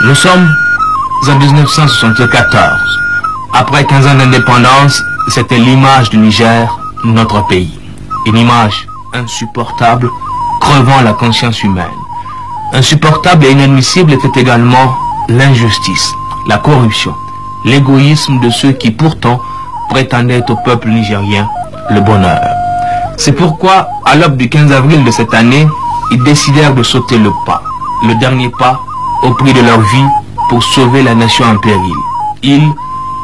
Nous sommes en 1974. Après 15 ans d'indépendance, c'était l'image du Niger, notre pays. Une image insupportable, crevant la conscience humaine. Insupportable et inadmissible était également l'injustice, la corruption, l'égoïsme de ceux qui pourtant prétendaient au peuple nigérien le bonheur. C'est pourquoi, à l'aube du 15 avril de cette année, ils décidèrent de sauter le pas, le dernier pas, au prix de leur vie pour sauver la nation en péril. Ils,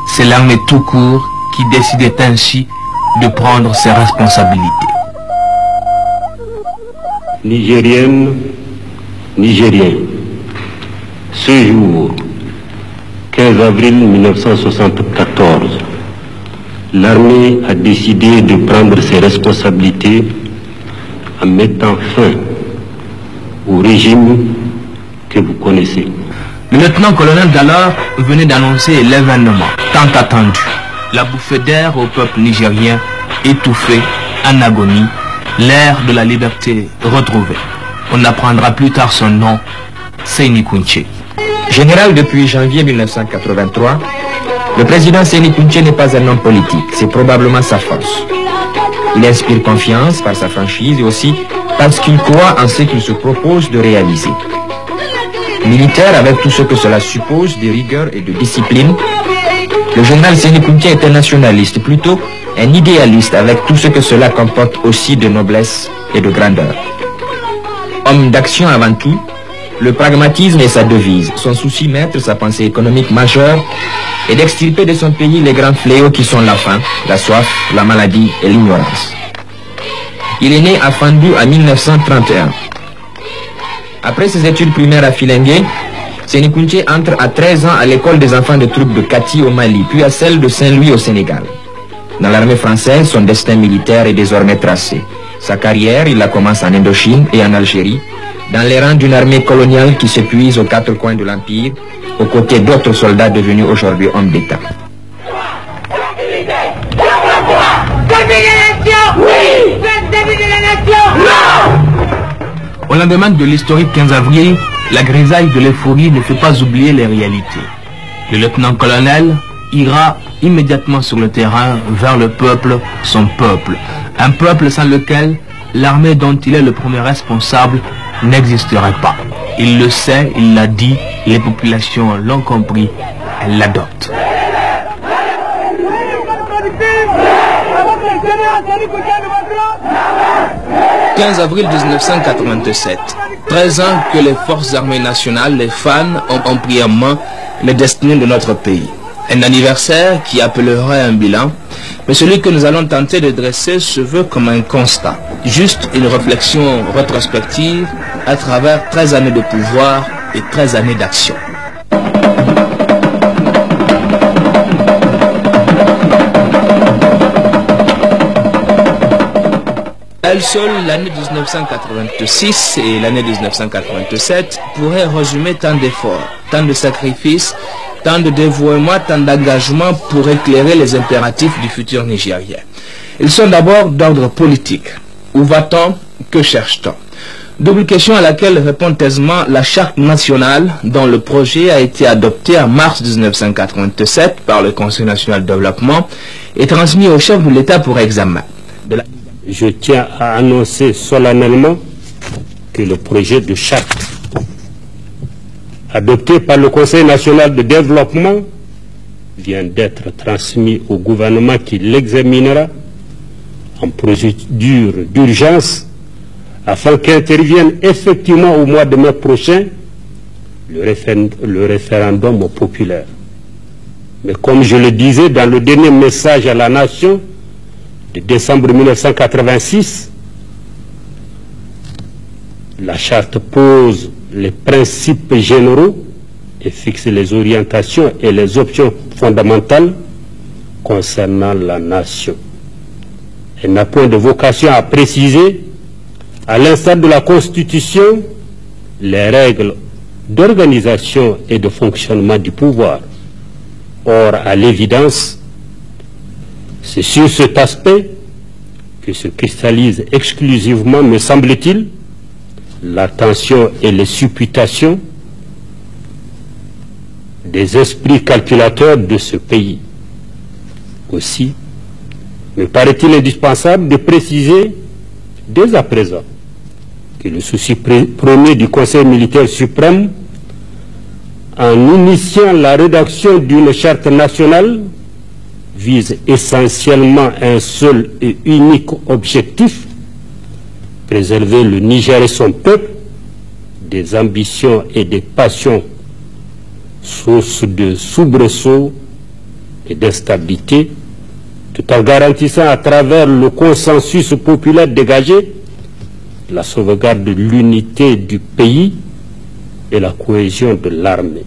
c'est l'armée tout court qui décidait ainsi de prendre ses responsabilités. Nigériennes, Nigériens, ce jour, 15 avril 1974, l'armée a décidé de prendre ses responsabilités en mettant fin au régime que vous connaissez. Le lieutenant-colonel d'alors venait d'annoncer l'événement tant attendu. La bouffée d'air au peuple nigérien étouffé, en agonie, l'ère de la liberté retrouvée. On apprendra plus tard son nom, Séni Kountché. Général depuis janvier 1983, le président Séni Kountché n'est pas un homme politique, c'est probablement sa force. Il inspire confiance par sa franchise et aussi parce qu'il croit en ce qu'il se propose de réaliser. Militaire avec tout ce que cela suppose de rigueur et de discipline, le général Séni Kountché est un nationaliste, plutôt un idéaliste avec tout ce que cela comporte aussi de noblesse et de grandeur. Homme d'action avant tout, le pragmatisme est sa devise. Son souci maître, sa pensée économique majeure, est d'extirper de son pays les grands fléaux qui sont la faim, la soif, la maladie et l'ignorance. Il est né à Fandou en 1931. Après ses études primaires à Filengue, Séni Kountché entre à 13 ans à l'école des enfants de troupes de Kati au Mali, puis à celle de Saint-Louis au Sénégal. Dans l'armée française, son destin militaire est désormais tracé. Sa carrière, il la commence en Indochine et en Algérie, dans les rangs d'une armée coloniale qui s'épuise aux quatre coins de l'Empire, aux côtés d'autres soldats devenus aujourd'hui hommes d'État. Au lendemain de l'historique 15 avril, la grisaille de l'euphorie ne fait pas oublier les réalités. Le lieutenant-colonel ira immédiatement sur le terrain vers le peuple, son peuple. Un peuple sans lequel l'armée dont il est le premier responsable n'existerait pas. Il le sait, il l'a dit, les populations l'ont compris, elles l'adoptent. 15 avril 1987, 13 ans que les forces armées nationales, les FAN, ont pris en main les destinées de notre pays. Un anniversaire qui appellerait un bilan, mais celui que nous allons tenter de dresser se veut comme un constat, juste une réflexion rétrospective à travers 13 années de pouvoir et 13 années d'action. Elle seule, l'année 1986 et l'année 1987 pourraient résumer tant d'efforts, tant de sacrifices, tant de dévouement, tant d'engagement pour éclairer les impératifs du futur nigérien. Ils sont d'abord d'ordre politique. Où va-t-on? Que cherche-t-on? Double question à laquelle répond aisément la charte nationale dont le projet a été adopté en mars 1987 par le Conseil national de développement et transmis au chef de l'État pour examen. Je tiens à annoncer solennellement que le projet de charte adopté par le Conseil national de développement vient d'être transmis au gouvernement qui l'examinera en procédure d'urgence afin qu'intervienne effectivement au mois de mai prochain le référendum populaire. Mais comme je le disais dans le dernier message à la nation de décembre 1986, la charte pose les principes généraux et fixe les orientations et les options fondamentales concernant la nation. Elle n'a point de vocation à préciser, à l'instar de la Constitution, les règles d'organisation et de fonctionnement du pouvoir. Or, à l'évidence, c'est sur cet aspect que se cristallise exclusivement, me semble-t-il, l'attention et les supputations des esprits calculateurs de ce pays. Aussi, me paraît-il indispensable de préciser dès à présent que le souci premier du Conseil militaire suprême, en initiant la rédaction d'une charte nationale, vise essentiellement un seul et unique objectif: préserver le Niger et son peuple des ambitions et des passions source de soubresauts et d'instabilité, tout en garantissant à travers le consensus populaire dégagé la sauvegarde de l'unité du pays et la cohésion de l'armée.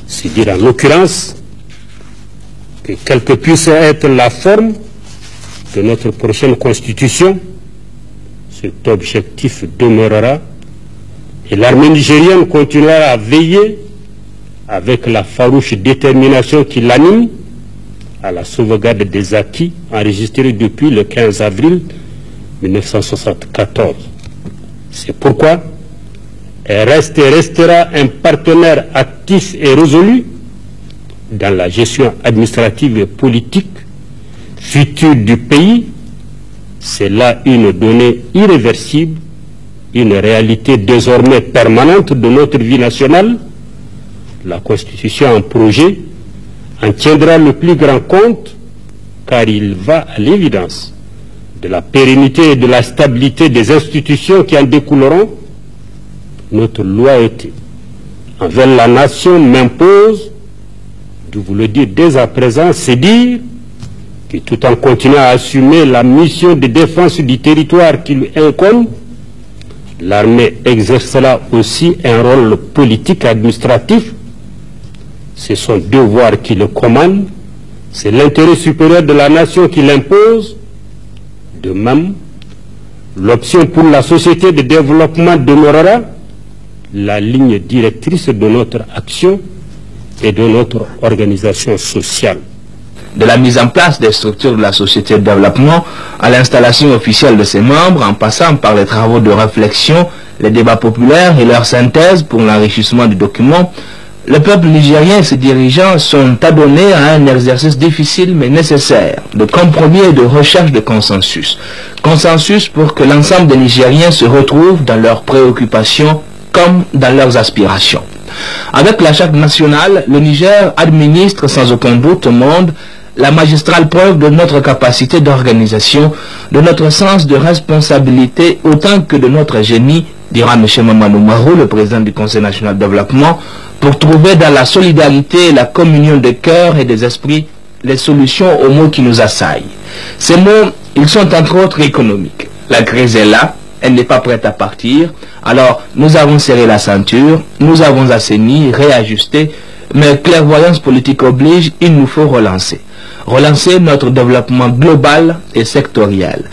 C'est dire en l'occurrence que quelle que puisse être la forme de notre prochaine constitution, cet objectif demeurera et l'armée nigérienne continuera à veiller avec la farouche détermination qui l'anime à la sauvegarde des acquis enregistrés depuis le 15 avril 1974. C'est pourquoi elle reste et restera un partenaire actif et résolu dans la gestion administrative et politique future du pays. C'est là une donnée irréversible, une réalité désormais permanente de notre vie nationale. La Constitution en projet en tiendra le plus grand compte, car il va à l'évidence de la pérennité et de la stabilité des institutions qui en découleront. Notre loyauté envers la nation m'impose de vous le dire dès à présent, c'est dire que tout en continuant à assumer la mission de défense du territoire qui lui incombe, l'armée exercera aussi un rôle politique et administratif. C'est son devoir qui le commande, c'est l'intérêt supérieur de la nation qui l'impose. De même, l'option pour la société de développement demeurera la ligne directrice de notre action et de notre organisation sociale. De la mise en place des structures de la société de développement à l'installation officielle de ses membres, en passant par les travaux de réflexion, les débats populaires et leur synthèse pour l'enrichissement du document, le peuple nigérien et ses dirigeants sont adonnés à un exercice difficile mais nécessaire, de compromis et de recherche de consensus. Consensus pour que l'ensemble des Nigériens se retrouvent dans leurs préoccupations comme dans leurs aspirations. Avec la charte nationale, le Niger administre sans aucun doute au monde la magistrale preuve de notre capacité d'organisation, de notre sens de responsabilité, autant que de notre génie, dira M. Mamadou Marou, le président du Conseil national de développement, pour trouver dans la solidarité et la communion des cœurs et des esprits les solutions aux maux qui nous assaillent. Ces maux, ils sont entre autres économiques. La crise est là, elle n'est pas prête à partir, alors nous avons serré la ceinture, nous avons assaini, réajusté, mais clairvoyance politique oblige, il nous faut relancer. Relancer notre développement global et sectoriel.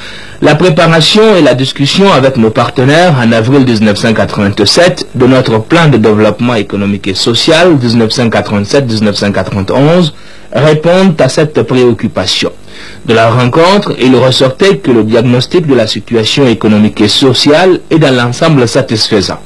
La préparation et la discussion avec nos partenaires en avril 1987 de notre plan de développement économique et social 1987-1991 répondent à cette préoccupation. De la rencontre, il ressortait que le diagnostic de la situation économique et sociale est dans l'ensemble satisfaisant.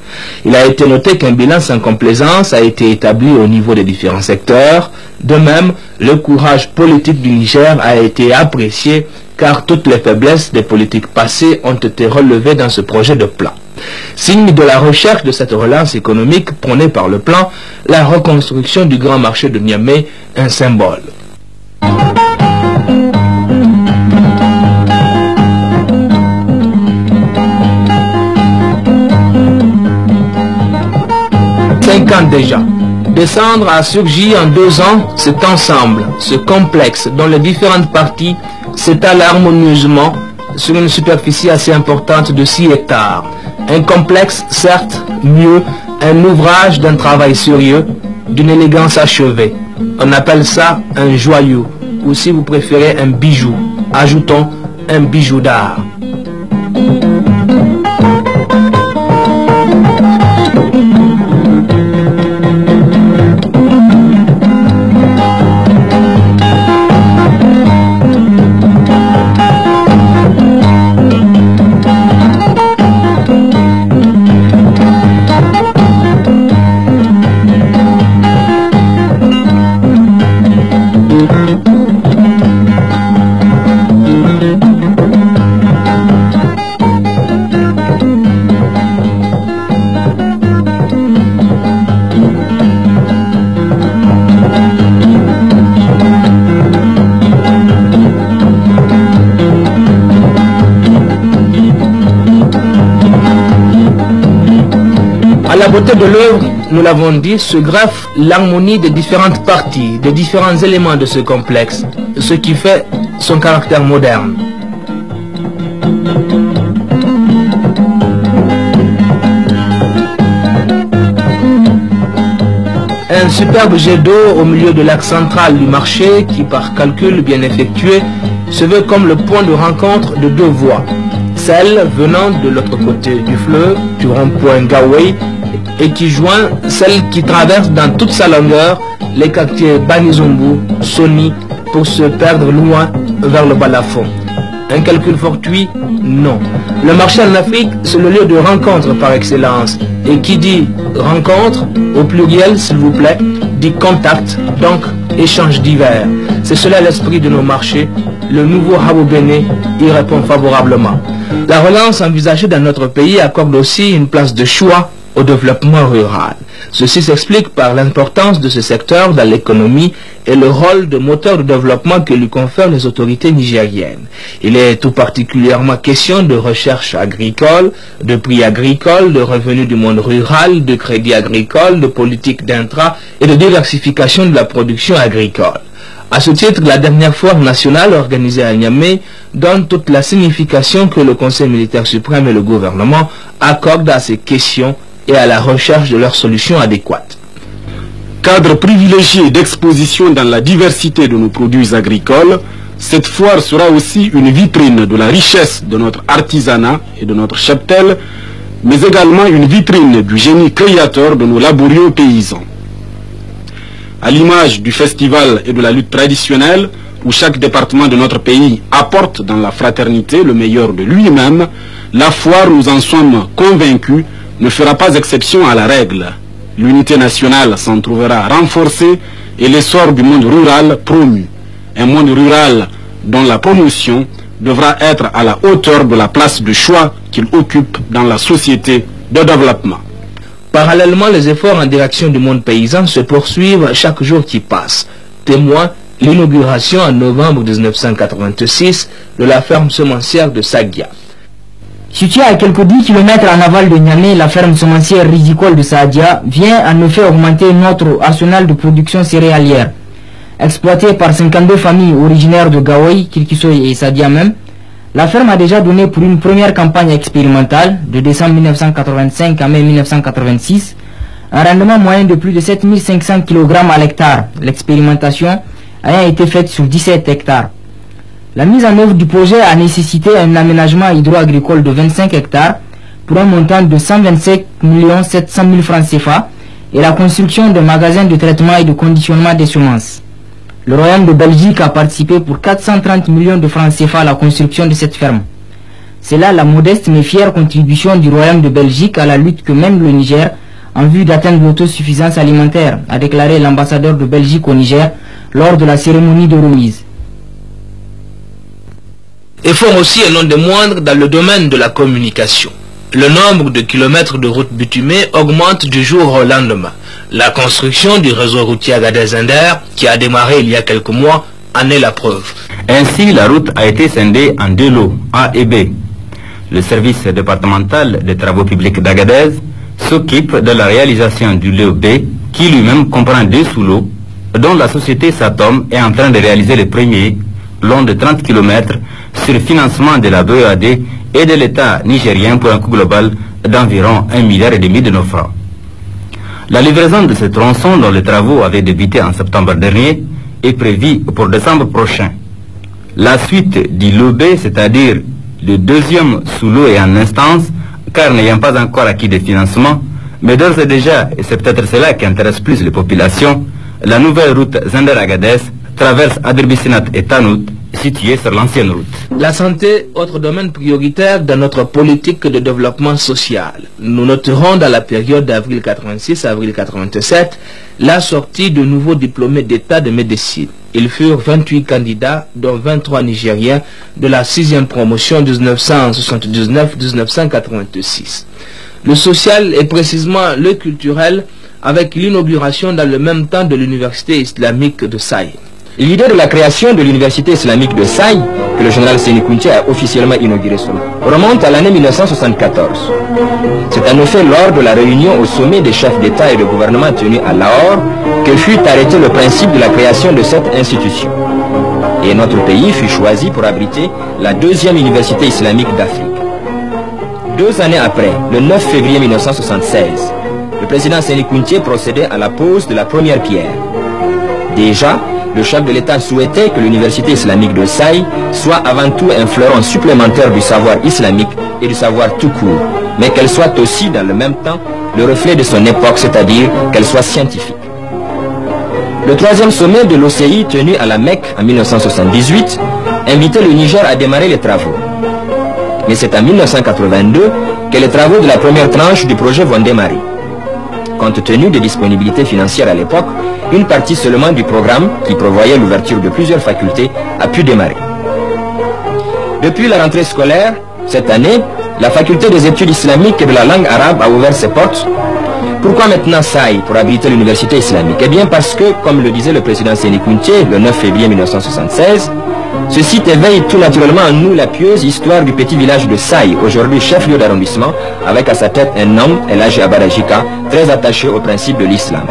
Il a été noté qu'un bilan sans complaisance a été établi au niveau des différents secteurs. De même, le courage politique du Niger a été apprécié car toutes les faiblesses des politiques passées ont été relevées dans ce projet de plan. Signe de la recherche de cette relance économique prônée par le plan, la reconstruction du grand marché de Niamey, un symbole. Déjà. Descendre a surgi en 2 ans cet ensemble, ce complexe dont les différentes parties s'étalent harmonieusement sur une superficie assez importante de 6 hectares. Un complexe, certes, mieux, un ouvrage d'un travail sérieux, d'une élégance achevée. On appelle ça un joyau, ou si vous préférez un bijou. Ajoutons un bijou d'art. beauté de l'œuvre, nous l'avons dit, se greffe l'harmonie des différentes parties, des différents éléments de ce complexe, ce qui fait son caractère moderne. Un superbe jet d'eau au milieu de l'axe central du marché qui, par calcul bien effectué, se veut comme le point de rencontre de deux voies. Celle venant de l'autre côté du fleuve, du rond-point Gawai, et qui joint celle qui traverse dans toute sa longueur les quartiers Banizumbu, Soni, pour se perdre loin vers le balafon. Un calcul fortuit? Non. Le marché en Afrique, c'est le lieu de rencontre par excellence. Et qui dit rencontre, au pluriel s'il vous plaît, dit contact, donc échange divers. C'est cela l'esprit de nos marchés. Le nouveau Habo Béné y répond favorablement. La relance envisagée dans notre pays accorde aussi une place de choix au développement rural. Ceci s'explique par l'importance de ce secteur dans l'économie et le rôle de moteur de développement que lui confèrent les autorités nigériennes. Il est tout particulièrement question de recherche agricole, de prix agricole, de revenus du monde rural, de crédit agricole, de politique d'intra et de diversification de la production agricole. À ce titre, la dernière foire nationale organisée à Niamey donne toute la signification que le Conseil militaire suprême et le gouvernement accordent à ces questions et à la recherche de leurs solutions adéquates. Cadre privilégié d'exposition dans la diversité de nos produits agricoles, cette foire sera aussi une vitrine de la richesse de notre artisanat et de notre cheptel, mais également une vitrine du génie créateur de nos laborieux paysans. À l'image du festival et de la lutte traditionnelle, où chaque département de notre pays apporte dans la fraternité le meilleur de lui-même, la foire, nous en sommes convaincus, ne fera pas exception à la règle. L'unité nationale s'en trouvera renforcée et l'essor du monde rural promu. Un monde rural dont la promotion devra être à la hauteur de la place de choix qu'il occupe dans la société de développement. Parallèlement, les efforts en direction du monde paysan se poursuivent chaque jour qui passe. Témoin, l'inauguration en novembre 1986 de la ferme semencière de Sagia. Située à quelques 10 km en aval de Niamey, la ferme semencière ridicole de Sadia vient en effet augmenter notre arsenal de production céréalière. Exploitée par 52 familles originaires de Gawai, Kilkisoy et Sadia même, la ferme a déjà donné pour une première campagne expérimentale de décembre 1985 à mai 1986 un rendement moyen de plus de 7500 kg à l'hectare, l'expérimentation ayant été faite sur 17 hectares. La mise en œuvre du projet a nécessité un aménagement hydro-agricole de 25 hectares pour un montant de 127 700 000 francs CFA et la construction de magasins de traitement et de conditionnement des semences. Le Royaume de Belgique a participé pour 430 millions de francs CFA à la construction de cette ferme. C'est là la modeste mais fière contribution du Royaume de Belgique à la lutte que mène le Niger en vue d'atteindre l'autosuffisance alimentaire, a déclaré l'ambassadeur de Belgique au Niger lors de la cérémonie de remise. Effort aussi et non des moindres dans le domaine de la communication. Le nombre de kilomètres de routes bitumées augmente du jour au lendemain. La construction du réseau routier Agadez-Zinder, qui a démarré il y a quelques mois, en est la preuve. Ainsi, la route a été scindée en deux lots, A et B. Le service départemental des travaux publics d'Agadez s'occupe de la réalisation du lot B, qui lui-même comprend deux sous-lots, dont la société Satom est en train de réaliser le premier, long de 30 km, sur financement de la BEAD et de l'État nigérien pour un coût global d'environ 1,5 milliard de nos francs. La livraison de ce tronçon, dont les travaux avaient débuté en septembre dernier, est prévue pour décembre prochain. La suite du lot B, c'est-à-dire le deuxième sous-lot est en instance, car n'ayant pas encore acquis de financement, mais d'ores et déjà, et c'est peut-être cela qui intéresse plus les populations, la nouvelle route Zinder-Agadez traverse Adribissinat et Tanout, située sur l'ancienne route. La santé, autre domaine prioritaire dans notre politique de développement social. Nous noterons dans la période d'avril 86 à avril 87 la sortie de nouveaux diplômés d'état de médecine. Ils furent 28 candidats, dont 23 Nigériens, de la 6e promotion 1979-1986. Le social est précisément le culturel, avec l'inauguration dans le même temps de l'université islamique de Saï. L'idée de la création de l'université islamique de Saï, que le général Séni Kountché a officiellement inaugurée, remonte à l'année 1974. C'est en effet lors de la réunion au sommet des chefs d'État et de gouvernement tenue à Lahore que fut arrêté le principe de la création de cette institution. Et notre pays fut choisi pour abriter la deuxième université islamique d'Afrique. 2 années après, le 9 février 1976, le président Séni Kountché procédait à la pose de la première pierre. Déjà, le chef de l'État souhaitait que l'université islamique de Saï soit avant tout un fleuron supplémentaire du savoir islamique et du savoir tout court, mais qu'elle soit aussi dans le même temps le reflet de son époque, c'est-à-dire qu'elle soit scientifique. Le troisième sommet de l'OCI tenu à la Mecque en 1978 invitait le Niger à démarrer les travaux. Mais c'est en 1982 que les travaux de la première tranche du projet vont démarrer. Compte tenu des disponibilités financières à l'époque, une partie seulement du programme, qui prévoyait l'ouverture de plusieurs facultés, a pu démarrer. Depuis la rentrée scolaire, cette année, la faculté des études islamiques et de la langue arabe a ouvert ses portes. Pourquoi maintenant Saï pour abriter l'université islamique? Eh bien parce que, comme le disait le président Séni Kountché le 9 février 1976, ce site éveille tout naturellement en nous la pieuse histoire du petit village de Saï, aujourd'hui chef-lieu d'arrondissement, avec à sa tête un homme, El Hadji Abadajika, très attaché au principe de l'islam.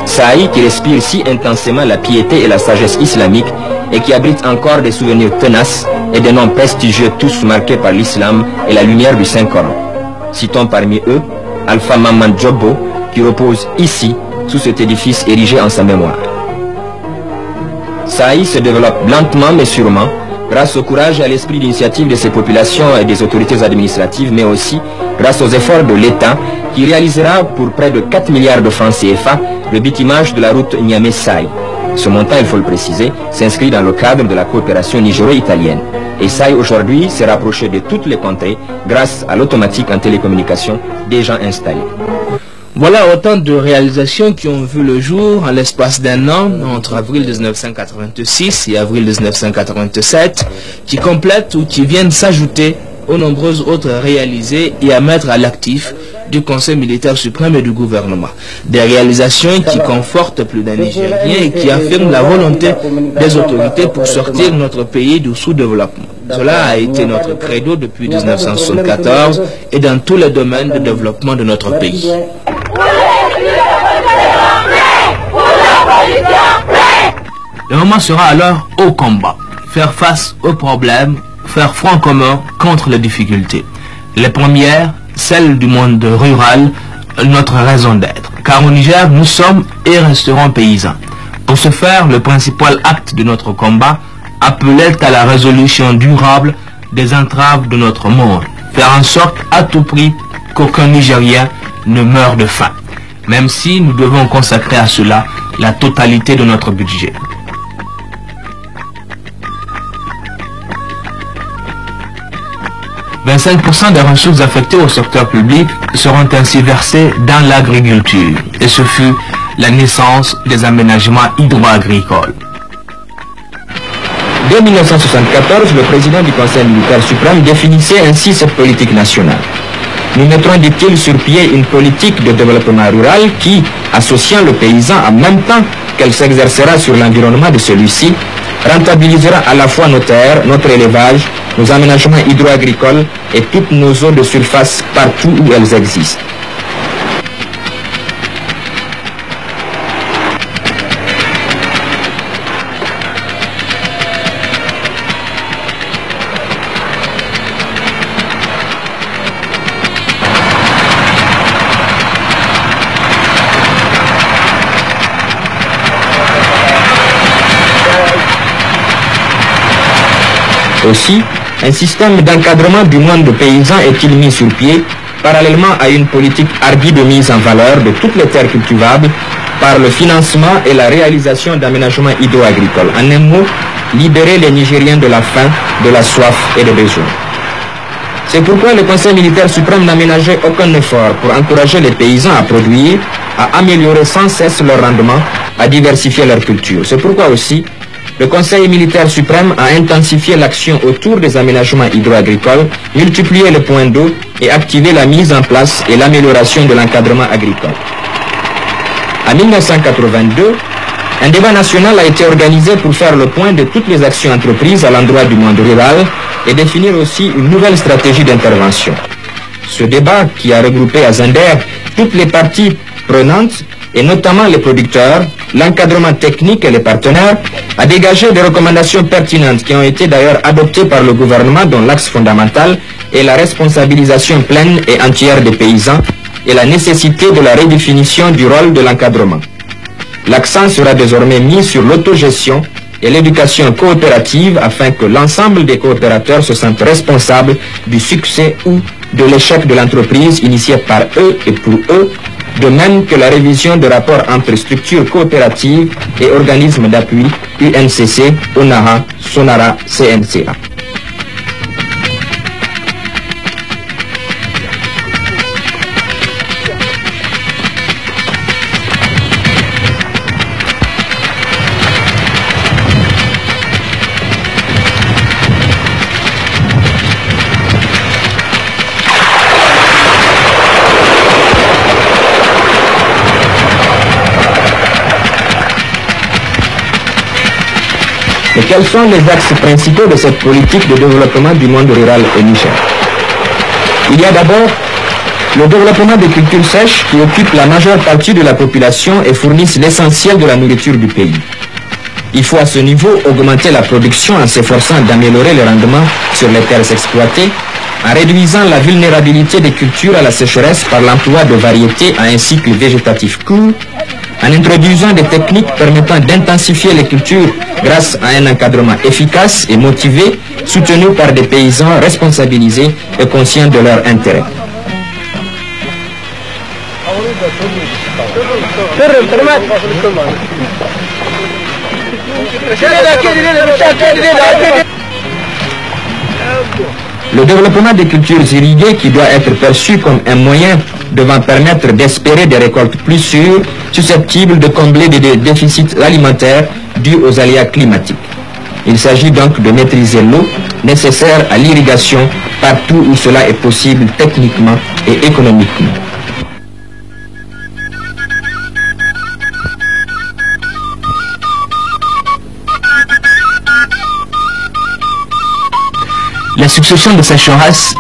Saï qui respire si intensément la piété et la sagesse islamique et qui abrite encore des souvenirs tenaces et des noms prestigieux tous marqués par l'islam et la lumière du Saint-Coran. Citons parmi eux Alpha Mamman Jobbo qui repose ici sous cet édifice érigé en sa mémoire. Saï se développe lentement mais sûrement grâce au courage et à l'esprit d'initiative de ses populations et des autorités administratives, mais aussi grâce aux efforts de l'État qui réalisera pour près de 4 milliards de francs CFA le bitumage de la route Niamey-Saï. Ce montant, il faut le préciser, s'inscrit dans le cadre de la coopération nigéro-italienne. Et Saï aujourd'hui s'est rapproché de toutes les contrées grâce à l'automatique en télécommunication déjà installée. Voilà autant de réalisations qui ont vu le jour en l'espace d'un an, entre avril 1986 et avril 1987, qui complètent ou qui viennent s'ajouter aux nombreuses autres réalisées et à mettre à l'actif du Conseil militaire suprême et du gouvernement. Des réalisations qui confortent plus d'un Nigérien et qui affirment la volonté des autorités pour sortir notre pays du sous-développement. Cela a été notre credo depuis 1974 et dans tous les domaines de développement de notre pays. Le moment sera alors au combat, faire face aux problèmes, faire front commun contre les difficultés. Les premières, celles du monde rural, notre raison d'être. Car au Niger, nous sommes et resterons paysans. Pour ce faire, le principal acte de notre combat appelait à la résolution durable des entraves de notre monde. Faire en sorte à tout prix qu'aucun Nigérien ne meure de faim. Même si nous devons consacrer à cela la totalité de notre budget. « 25% des ressources affectées au secteur public seront ainsi versées dans l'agriculture. Et ce fut la naissance des aménagements hydro-agricoles. Dès 1974, le président du Conseil militaire suprême définissait ainsi cette politique nationale. Nous mettrons, dit-il, sur pied une politique de développement rural qui, associant le paysan en même temps qu'elle s'exercera sur l'environnement de celui-ci, rentabilisera à la fois nos terres, notre élevage, nos aménagements hydro-agricoles et toutes nos eaux de surface partout où elles existent. Aussi, un système d'encadrement du monde de paysans est-il mis sur pied, parallèlement à une politique hardie de mise en valeur de toutes les terres cultivables par le financement et la réalisation d'aménagements hydro-agricoles. En un mot, libérer les Nigériens de la faim, de la soif et des besoins. C'est pourquoi le Conseil militaire suprême n'a ménagé aucun effort pour encourager les paysans à produire, à améliorer sans cesse leur rendement, à diversifier leur culture. C'est pourquoi aussi, le Conseil militaire suprême a intensifié l'action autour des aménagements hydro-agricoles, multiplié les points d'eau et activé la mise en place et l'amélioration de l'encadrement agricole. En 1982, Un débat national a été organisé pour faire le point de toutes les actions entreprises à l'endroit du monde rural et définir aussi une nouvelle stratégie d'intervention. Ce débat, qui a regroupé à Zender toutes les parties prenantes, et notamment les producteurs, l'encadrement technique et les partenaires, a dégagé des recommandations pertinentes qui ont été d'ailleurs adoptées par le gouvernement, dont l'axe fondamental est la responsabilisation pleine et entière des paysans et la nécessité de la redéfinition du rôle de l'encadrement. L'accent sera désormais mis sur l'autogestion et l'éducation coopérative afin que l'ensemble des coopérateurs se sentent responsables du succès ou de l'échec de l'entreprise initiée par eux et pour eux, de même que la révision de rapports entre structures coopératives et organismes d'appui UNCC, ONAHA, SONARA, CNCA. Et quels sont les axes principaux de cette politique de développement du monde rural au Niger? Il y a d'abord le développement des cultures sèches qui occupent la majeure partie de la population et fournissent l'essentiel de la nourriture du pays. Il faut à ce niveau augmenter la production en s'efforçant d'améliorer le rendement sur les terres exploitées, en réduisant la vulnérabilité des cultures à la sécheresse par l'emploi de variétés à un cycle végétatif court, en introduisant des techniques permettant d'intensifier les cultures grâce à un encadrement efficace et motivé, soutenu par des paysans responsabilisés et conscients de leurs intérêts. Le développement des cultures irriguées qui doit être perçu comme un moyen devant permettre d'espérer des récoltes plus sûres, susceptibles de combler des déficits alimentaires dus aux aléas climatiques. Il s'agit donc de maîtriser l'eau nécessaire à l'irrigation partout où cela est possible techniquement et économiquement. Les successions de sécheresses,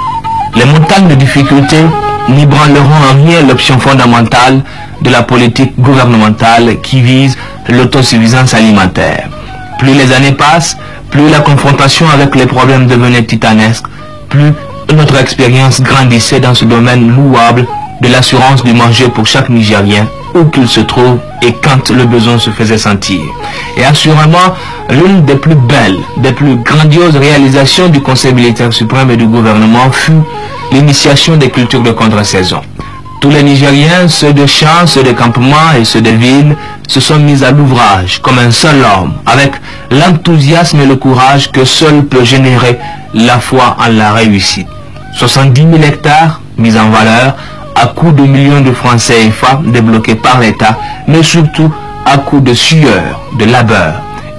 les montagnes de difficultés n'ébranleront en rien l'option fondamentale de la politique gouvernementale qui vise l'autosuffisance alimentaire. Plus les années passent, plus la confrontation avec les problèmes devenait titanesque, plus notre expérience grandissait dans ce domaine louable de l'assurance du manger pour chaque Nigérien, où qu'il se trouve et quand le besoin se faisait sentir. Et assurément, l'une des plus belles, des plus grandioses réalisations du Conseil militaire suprême et du gouvernement fut l'initiation des cultures de contre-saison. Tous les Nigériens, ceux de champs, ceux de campements et ceux de villes, se sont mis à l'ouvrage comme un seul homme, avec l'enthousiasme et le courage que seul peut générer la foi en la réussite. 70 000 hectares mis en valeur, à coût de millions de francs CFA débloqués par l'État, mais surtout à coup de sueur, de labeur.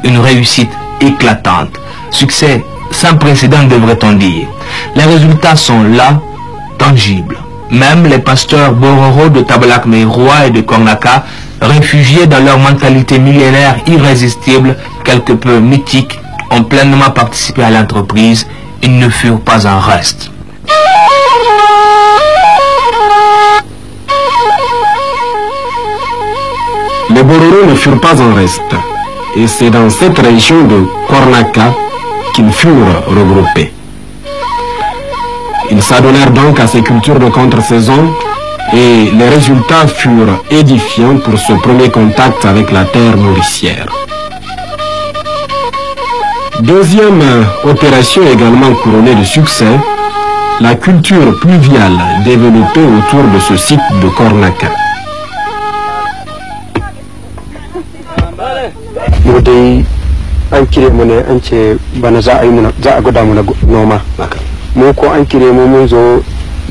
Une réussite éclatante. Succès sans précédent, devrait-on dire. Les résultats sont là, tangibles. Même les pasteurs Bororo de Tabalak-Meiroua et de Kornaka, réfugiés dans leur mentalité millénaire irrésistible, quelque peu mythique, ont pleinement participé à l'entreprise. Ils ne furent pas en reste. Les Bororo ne furent pas en reste, et c'est dans cette région de Kornaka qu'ils furent regroupés. Ils s'adonnèrent donc à ces cultures de contre-saison et les résultats furent édifiants pour ce premier contact avec la terre nourricière. Deuxième opération également couronnée de succès, la culture pluviale développée autour de ce site de Kornaka. Dai an kire mu ne an ce bana za a gwada mu na noma mu ko an kire mu mun zo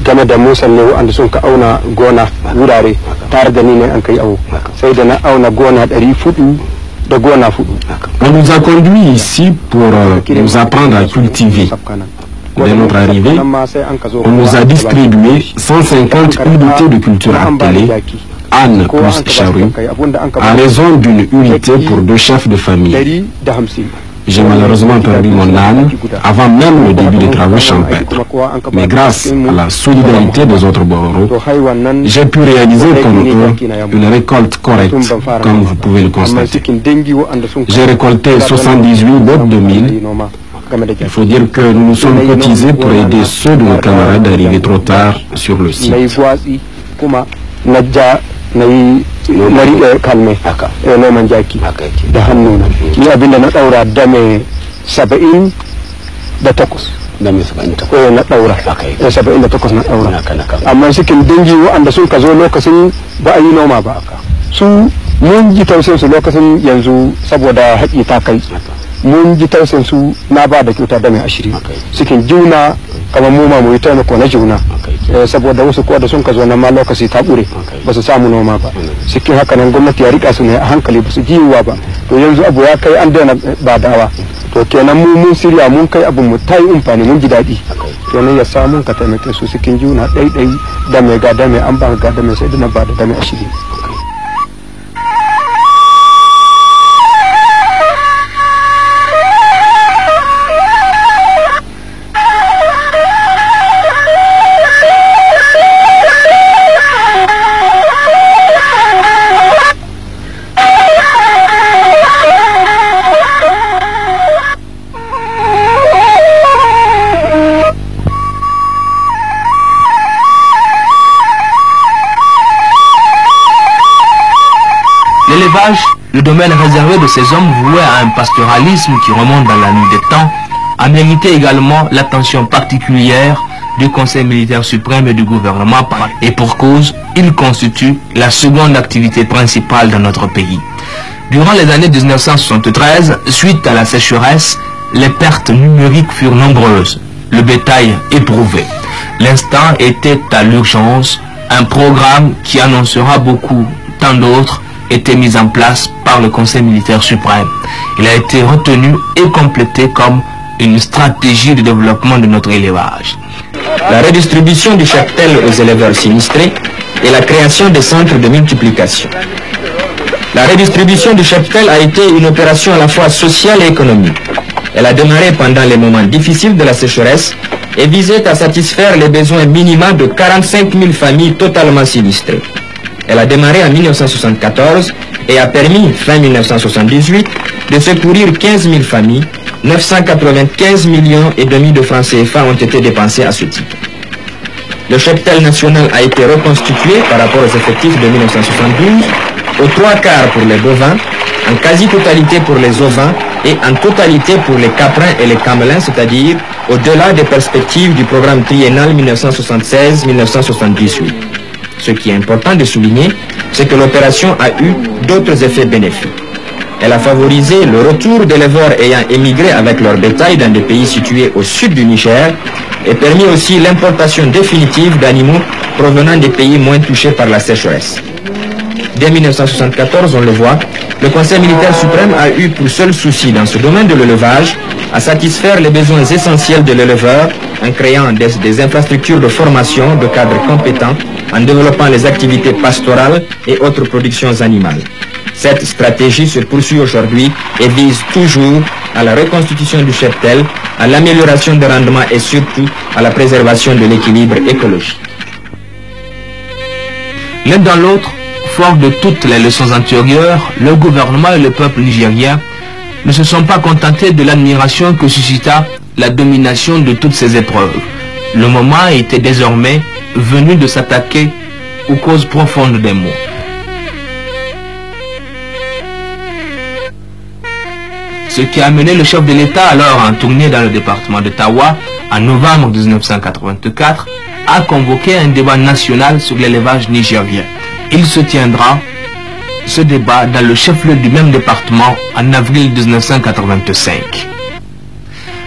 game da mu sanne wanda sun ka auna gona wurare tare da ni ne an kai awo sai da na auna gona 400 da gona 4. On nous a conduit ici pour nous apprendre à cultiver. Dès notre arrivée, on nous a distribué 150 unités de culture attelées âne plus charrue, à raison d'une unité pour 2 chefs de famille. J'ai malheureusement perdu mon âne avant même le début des travaux champêtres. Mais grâce à la solidarité des autres Bororo, j'ai pu réaliser comme eux une récolte correcte, comme vous pouvez le constater. J'ai récolté 78 bottes de mil. Il faut dire que nous nous sommes cotisés pour aider ceux de nos camarades arrivés trop tard sur le site. mun ji tausayin su na ba da kyauta da mai 20 cikin juna kamar mu ma mu yi taimako na juna saboda wasu ko da sun ka zo nan ma lokaci ta bure ba su samu noma ba cikin haka nan gwamnati ya rika su ne a hankali ba su jiwa ba to yanzu abu ya kai an daina badawa to kenan mu mun siriya mun kai abu mu tayi umfani mun ji dadi kenan ya samu ka taimake su cikin juna dai da mai ga da mai an ba ga da mai sai da na ba da mai 20. L'élevage, le domaine réservé de ces hommes voués à un pastoralisme qui remonte dans la nuit des temps, a mérité également l'attention particulière du Conseil militaire suprême et du gouvernement, et pour cause, il constitue la seconde activité principale dans notre pays. Durant les années 1973, suite à la sécheresse, les pertes numériques furent nombreuses, le bétail éprouvé. L'instant était à l'urgence, un programme qui annoncera beaucoup, tant d'autres, était mis en place par le Conseil militaire suprême. Il a été retenu et complété comme une stratégie de développement de notre élevage. La redistribution du cheptel aux éleveurs sinistrés et la création des centres de multiplication. La redistribution du cheptel a été une opération à la fois sociale et économique. Elle a démarré pendant les moments difficiles de la sécheresse et visait à satisfaire les besoins minimaux de 45 000 familles totalement sinistrées. Elle a démarré en 1974 et a permis, fin 1978, de secourir 15 000 familles. 995 millions et demi de francs CFA ont été dépensés à ce titre. Le cheptel national a été reconstitué par rapport aux effectifs de 1972, aux 3/4 pour les bovins, en quasi-totalité pour les ovins et en totalité pour les caprins et les camelins, c'est-à-dire au-delà des perspectives du programme triennal 1976-1978. Ce qui est important de souligner, c'est que l'opération a eu d'autres effets bénéfiques. Elle a favorisé le retour d'éleveurs ayant émigré avec leur bétail dans des pays situés au sud du Niger et permis aussi l'importation définitive d'animaux provenant des pays moins touchés par la sécheresse. Dès 1974, on le voit, le Conseil militaire suprême a eu pour seul souci dans ce domaine de l'élevage à satisfaire les besoins essentiels de l'éleveur en créant des infrastructures de formation de cadres compétents, en développant les activités pastorales et autres productions animales. Cette stratégie se poursuit aujourd'hui et vise toujours à la reconstitution du cheptel, à l'amélioration des rendements et surtout à la préservation de l'équilibre écologique. L'un dans l'autre, fort de toutes les leçons antérieures, le gouvernement et le peuple nigérien ne se sont pas contentés de l'admiration que suscita la domination de toutes ces épreuves. Le moment était désormais venu de s'attaquer aux causes profondes des maux. Ce qui a amené le chef de l'État, alors en tournée dans le département de Tawa, en novembre 1984, à convoquer un débat national sur l'élevage nigérien. Il se tiendra, ce débat, dans le chef-lieu du même département en avril 1985.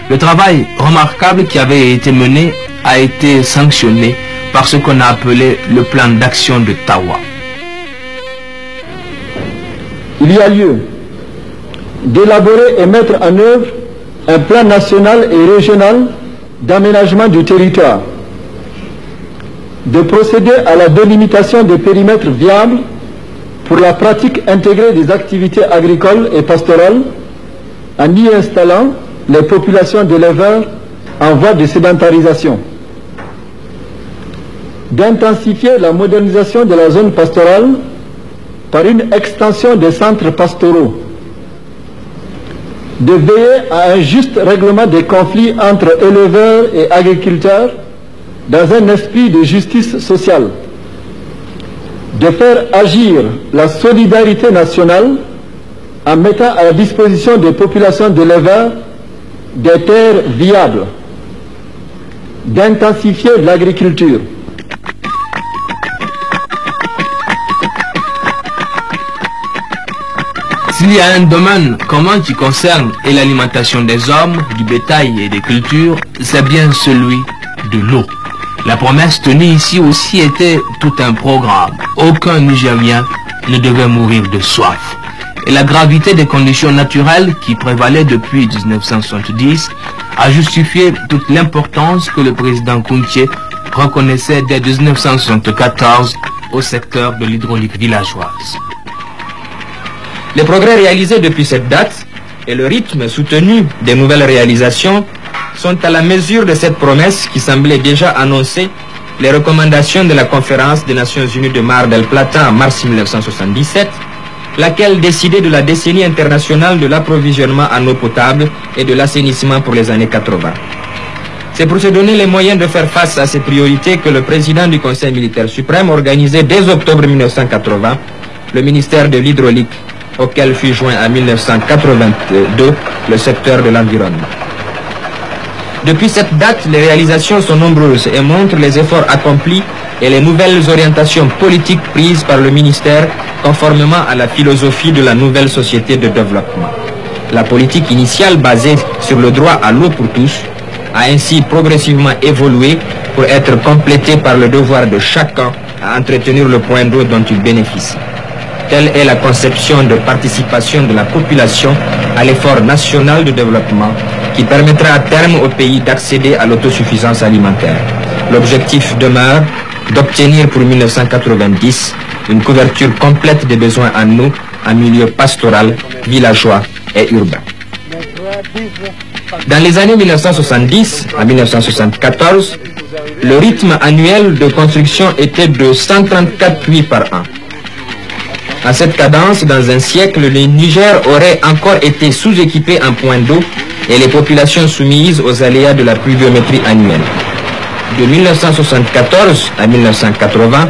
Le travail remarquable qui avait été mené a été sanctionné par ce qu'on a appelé le plan d'action de Tawa. Il y a lieu d'élaborer et mettre en œuvre un plan national et régional d'aménagement du territoire, de procéder à la délimitation des périmètres viables pour la pratique intégrée des activités agricoles et pastorales en y installant les populations d'éleveurs en voie de sédentarisation, d'intensifier la modernisation de la zone pastorale par une extension des centres pastoraux, de veiller à un juste règlement des conflits entre éleveurs et agriculteurs dans un esprit de justice sociale, de faire agir la solidarité nationale en mettant à la disposition des populations d'éleveurs des terres viables, d'intensifier l'agriculture. S'il y a un domaine commun qui concerne l'alimentation des hommes, du bétail et des cultures, c'est bien celui de l'eau. La promesse tenue ici aussi était tout un programme. Aucun Nigérien ne devait mourir de soif. Et la gravité des conditions naturelles qui prévalaient depuis 1970 a justifié toute l'importance que le président Kounché reconnaissait dès 1974 au secteur de l'hydraulique villageoise. Les progrès réalisés depuis cette date et le rythme soutenu des nouvelles réalisations sont à la mesure de cette promesse qui semblait déjà annoncer les recommandations de la conférence des Nations Unies de Mar del Plata en mars 1977, laquelle décidait de la décennie internationale de l'approvisionnement en eau potable et de l'assainissement pour les années 80. C'est pour se donner les moyens de faire face à ces priorités que le président du Conseil militaire suprême organisait dès octobre 1980 le ministère de l'hydraulique, auquel fut joint en 1982 le secteur de l'environnement. Depuis cette date, les réalisations sont nombreuses et montrent les efforts accomplis et les nouvelles orientations politiques prises par le ministère conformément à la philosophie de la nouvelle société de développement. La politique initiale basée sur le droit à l'eau pour tous a ainsi progressivement évolué pour être complétée par le devoir de chacun à entretenir le point d'eau dont il bénéficie. Telle est la conception de participation de la population à l'effort national de développement qui permettra à terme au pays d'accéder à l'autosuffisance alimentaire. L'objectif demeure d'obtenir pour 1990 une couverture complète des besoins en eau en milieu pastoral, villageois et urbain. Dans les années 1970 à 1974, le rythme annuel de construction était de 134 puits par an. À cette cadence, dans un siècle, le Niger aurait encore été sous-équipé en points d'eau et les populations soumises aux aléas de la pluviométrie annuelle. De 1974 à 1980,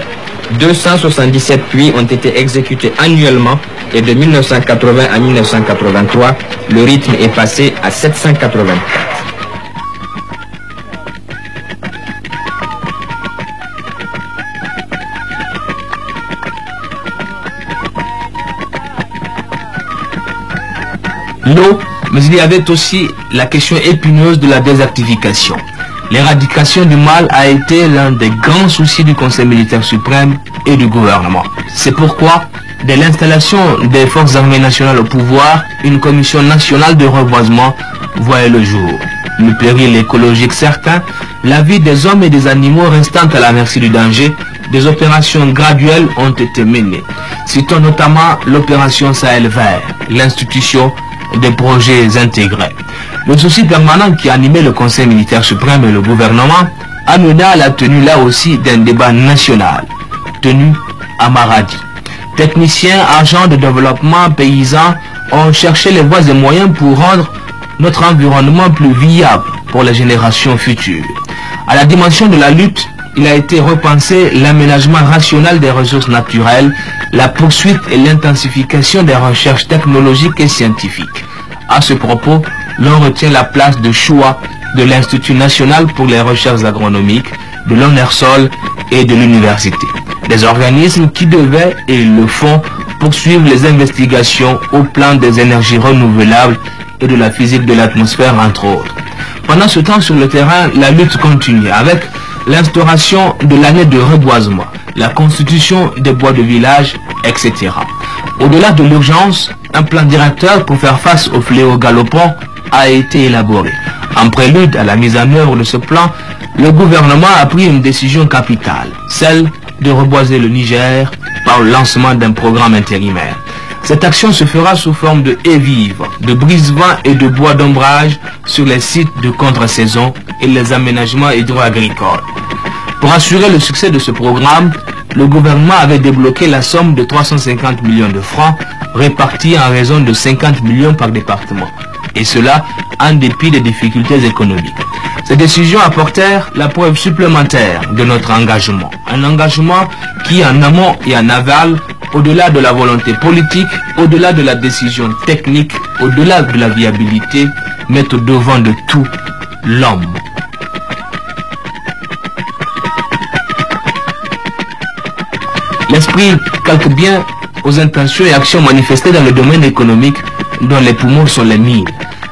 277 puits ont été exécutés annuellement et de 1980 à 1983, le rythme est passé à 784. L'eau, mais il y avait aussi la question épineuse de la désertification. L'éradication du mal a été l'un des grands soucis du Conseil militaire suprême et du gouvernement. C'est pourquoi, dès l'installation des forces armées nationales au pouvoir, une commission nationale de reboisement voyait le jour. Le péril écologique certain, la vie des hommes et des animaux restant à la merci du danger, des opérations graduelles ont été menées. Citons notamment l'opération Sahel Vert, l'institution des projets intégrés. Le souci permanent qui animait le Conseil militaire suprême et le gouvernement amena à la tenue là aussi d'un débat national, tenu à Maradi. Techniciens, agents de développement, paysans ont cherché les voies et moyens pour rendre notre environnement plus viable pour les générations futures. À la dimension de la lutte, il a été repensé l'aménagement rationnel des ressources naturelles, la poursuite et l'intensification des recherches technologiques et scientifiques. À ce propos, l'on retient la place de choix de l'Institut national pour les recherches agronomiques, de l'ONERSOL et de l'université. Des organismes qui devaient et le font poursuivre les investigations au plan des énergies renouvelables et de la physique de l'atmosphère entre autres. Pendant ce temps sur le terrain, la lutte continue avec l'instauration de l'année de reboisement, la constitution des bois de village, etc. Au-delà de l'urgence, un plan directeur pour faire face au fléau galopant a été élaboré. En prélude à la mise en œuvre de ce plan, le gouvernement a pris une décision capitale, celle de reboiser le Niger par le lancement d'un programme intérimaire. Cette action se fera sous forme de haies vives, de brise-vent et de bois d'ombrage sur les sites de contre-saison et les aménagements hydro-agricoles. Pour assurer le succès de ce programme, le gouvernement avait débloqué la somme de 350 millions de francs répartis en raison de 50 millions par département. Et cela en dépit des difficultés économiques. Ces décisions apportèrent la preuve supplémentaire de notre engagement. Un engagement qui, en amont et en aval, au-delà de la volonté politique, au-delà de la décision technique, au-delà de la viabilité, met au devant de tout l'homme. L'esprit calque bien aux intentions et actions manifestées dans le domaine économique dont les poumons sont les mines.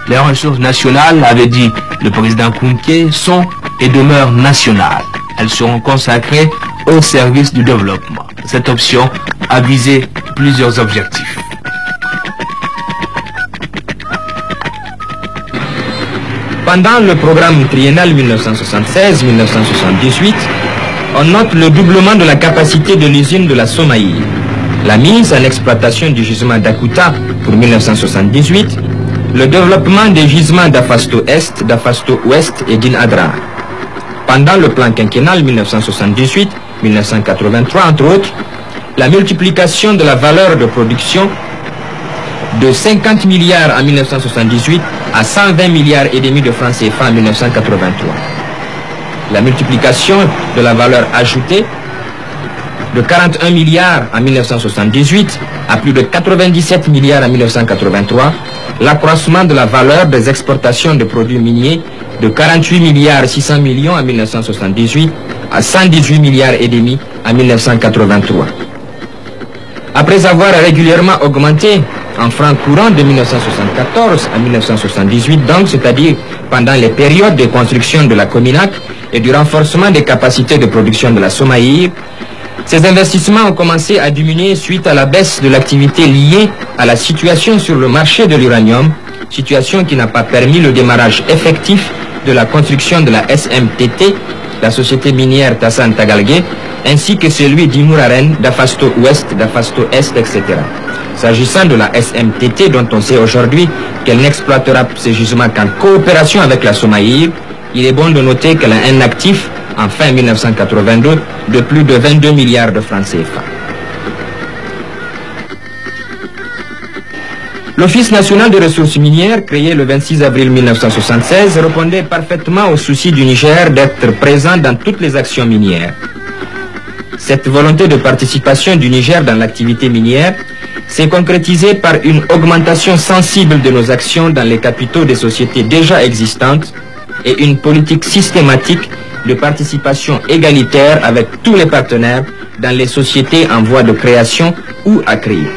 Les ressources nationales, avait dit le président Kounké, sont et demeurent nationales. Elles seront consacrées au service du développement. Cette option a visé plusieurs objectifs. Pendant le programme triennal 1976-1978, on note le doublement de la capacité de l'usine de la Somaï, la mise en exploitation du gisement d'Akuta pour 1978, le développement des gisements d'Afasto Est, d'Afasto Ouest et d'Inadra. Pendant le plan quinquennal 1978-1983, entre autres, la multiplication de la valeur de production de 50 milliards en 1978 à 120 milliards et demi de francs CFA en 1983. La multiplication de la valeur ajoutée de 41 milliards en 1978 à plus de 97 milliards en 1983, l'accroissement de la valeur des exportations de produits miniers de 48 milliards 600 millions en 1978 à 118 milliards et demi en 1983. Après avoir régulièrement augmenté en francs courants de 1974 à 1978, donc, c'est-à-dire pendant les périodes de construction de la Cominac et du renforcement des capacités de production de la Somaïr, ces investissements ont commencé à diminuer suite à la baisse de l'activité liée à la situation sur le marché de l'uranium, situation qui n'a pas permis le démarrage effectif de la construction de la SMTT, la société minière Tassan Tagalgué, ainsi que celui d'Imouraren, d'Afasto Ouest, d'Afasto Est, etc. S'agissant de la SMTT, dont on sait aujourd'hui qu'elle n'exploitera ses gisements qu'en coopération avec la Somaïr, il est bon de noter qu'elle a un actif, en fin 1982, de plus de 22 milliards de francs CFA. L'Office national des ressources minières, créé le 26 avril 1976, répondait parfaitement au souci du Niger d'être présent dans toutes les actions minières. Cette volonté de participation du Niger dans l'activité minière s'est concrétisée par une augmentation sensible de nos actions dans les capitaux des sociétés déjà existantes et une politique systématique de participation égalitaire avec tous les partenaires dans les sociétés en voie de création ou à créer.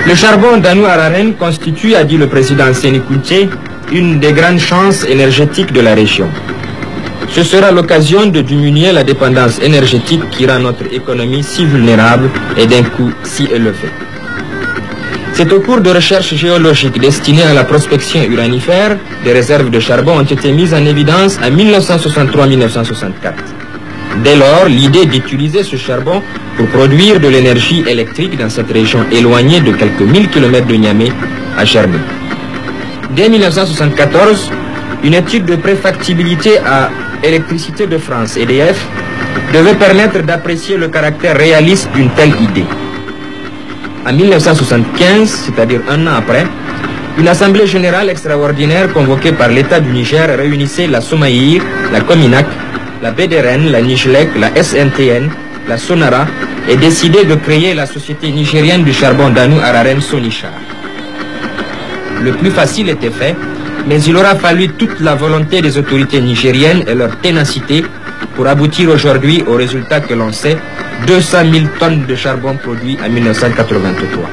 Le charbon d'Anou-Araren constitue, a dit le président Séni Kountché, une des grandes chances énergétiques de la région. Ce sera l'occasion de diminuer la dépendance énergétique qui rend notre économie si vulnérable et d'un coût si élevé. C'est au cours de recherches géologiques destinées à la prospection uranifère, des réserves de charbon ont été mises en évidence en 1963-1964. Dès lors, l'idée d'utiliser ce charbon pour produire de l'énergie électrique dans cette région éloignée de quelques 1000 km de Niamey a germé. Dès 1974, une étude de préfactibilité à Électricité de France, EDF, devait permettre d'apprécier le caractère réaliste d'une telle idée. En 1975, c'est-à-dire un an après, une assemblée générale extraordinaire convoquée par l'État du Niger réunissait la Somaïr, la Cominac, la BDRN, la Nijlek, la SNTN, la Sonara et décidait de créer la société nigérienne du charbon d'Anou-Araren Sonichar. Le plus facile était fait, mais il aura fallu toute la volonté des autorités nigériennes et leur ténacité pour aboutir aujourd'hui au résultat que l'on sait, 200 000 tonnes de charbon produit en 1983.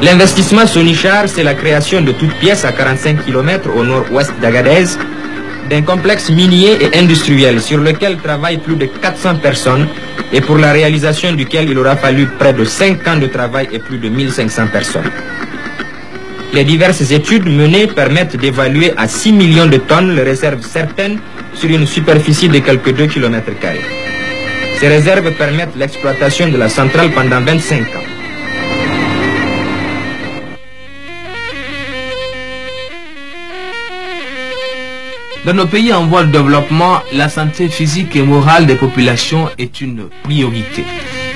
L'investissement Sonichar, c'est la création de toutes pièces à 45 km au nord-ouest d'Agadez, d'un complexe minier et industriel sur lequel travaillent plus de 400 personnes et pour la réalisation duquel il aura fallu près de 5 ans de travail et plus de 1500 personnes. Les diverses études menées permettent d'évaluer à 6 millions de tonnes les réserves certaines sur une superficie de quelques 2 km². Ces réserves permettent l'exploitation de la centrale pendant 25 ans. Dans nos pays en voie de développement, la santé physique et morale des populations est une priorité.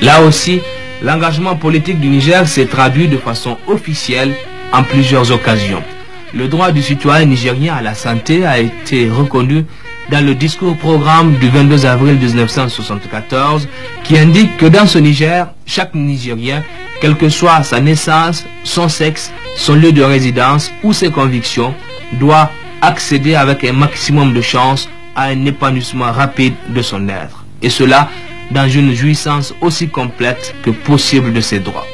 Là aussi, l'engagement politique du Niger s'est traduit de façon officielle en plusieurs occasions. Le droit du citoyen nigérien à la santé a été reconnu dans le discours-programme du 22 avril 1974 qui indique que dans ce Niger, chaque Nigérien, quelle que soit sa naissance, son sexe, son lieu de résidence ou ses convictions, doit accéder avec un maximum de chance à un épanouissement rapide de son être. Et cela dans une jouissance aussi complète que possible de ses droits.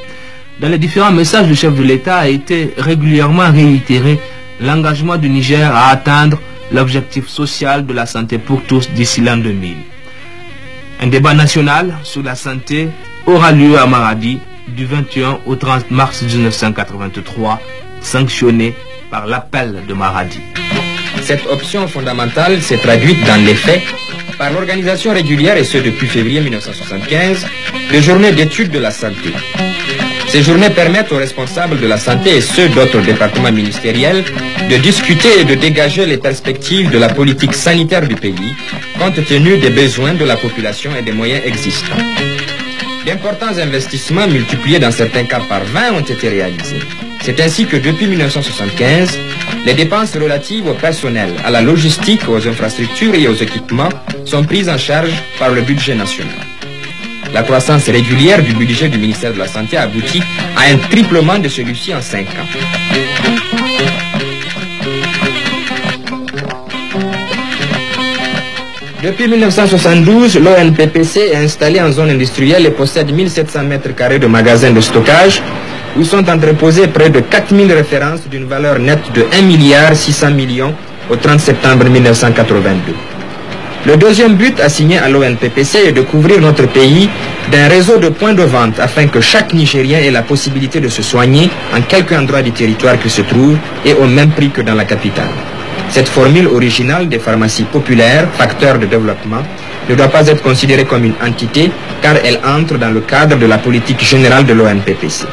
Dans les différents messages du chef de l'État a été régulièrement réitéré l'engagement du Niger à atteindre l'objectif social de la santé pour tous d'ici l'an 2000. Un débat national sur la santé aura lieu à Maradi du 21 au 30 mars 1983, sanctionné par l'appel de Maradi. Cette option fondamentale s'est traduite dans les faits par l'organisation régulière, et ce depuis février 1975, de journées d'études de la santé. Ces journées permettent aux responsables de la santé et ceux d'autres départements ministériels de discuter et de dégager les perspectives de la politique sanitaire du pays, compte tenu des besoins de la population et des moyens existants. D'importants investissements multipliés dans certains cas par 20 ont été réalisés. C'est ainsi que depuis 1975, les dépenses relatives au personnel, à la logistique, aux infrastructures et aux équipements sont prises en charge par le budget national. La croissance régulière du budget du ministère de la Santé aboutit à un triplement de celui-ci en 5 ans. Depuis 1972, l'ONPPC est installé en zone industrielle et possède 1700 m² de magasins de stockage où sont entreposées près de 4000 références d'une valeur nette de 1,6 milliard au 30 septembre 1982. Le deuxième but assigné à l'ONPPC est de couvrir notre pays d'un réseau de points de vente afin que chaque Nigérien ait la possibilité de se soigner en quelque endroit du territoire qu'il se trouve et au même prix que dans la capitale. Cette formule originale des pharmacies populaires, facteur de développement, ne doit pas être considérée comme une entité car elle entre dans le cadre de la politique générale de l'ONPPC.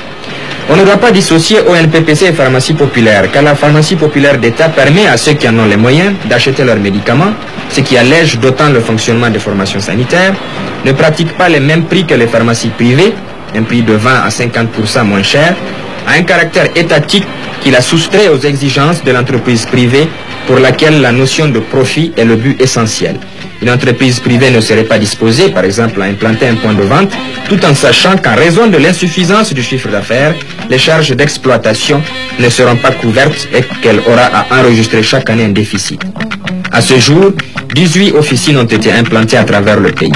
On ne doit pas dissocier ONPPC et pharmacie populaire, car la pharmacie populaire d'État permet à ceux qui en ont les moyens d'acheter leurs médicaments, ce qui allège d'autant le fonctionnement des formations sanitaires, ne pratique pas les mêmes prix que les pharmacies privées, un prix de 20 à 50% moins cher, a un caractère étatique qui la soustrait aux exigences de l'entreprise privée pour laquelle la notion de profit est le but essentiel. Une entreprise privée ne serait pas disposée, par exemple, à implanter un point de vente, tout en sachant qu'en raison de l'insuffisance du chiffre d'affaires, les charges d'exploitation ne seront pas couvertes et qu'elle aura à enregistrer chaque année un déficit. À ce jour, 18 officines ont été implantées à travers le pays.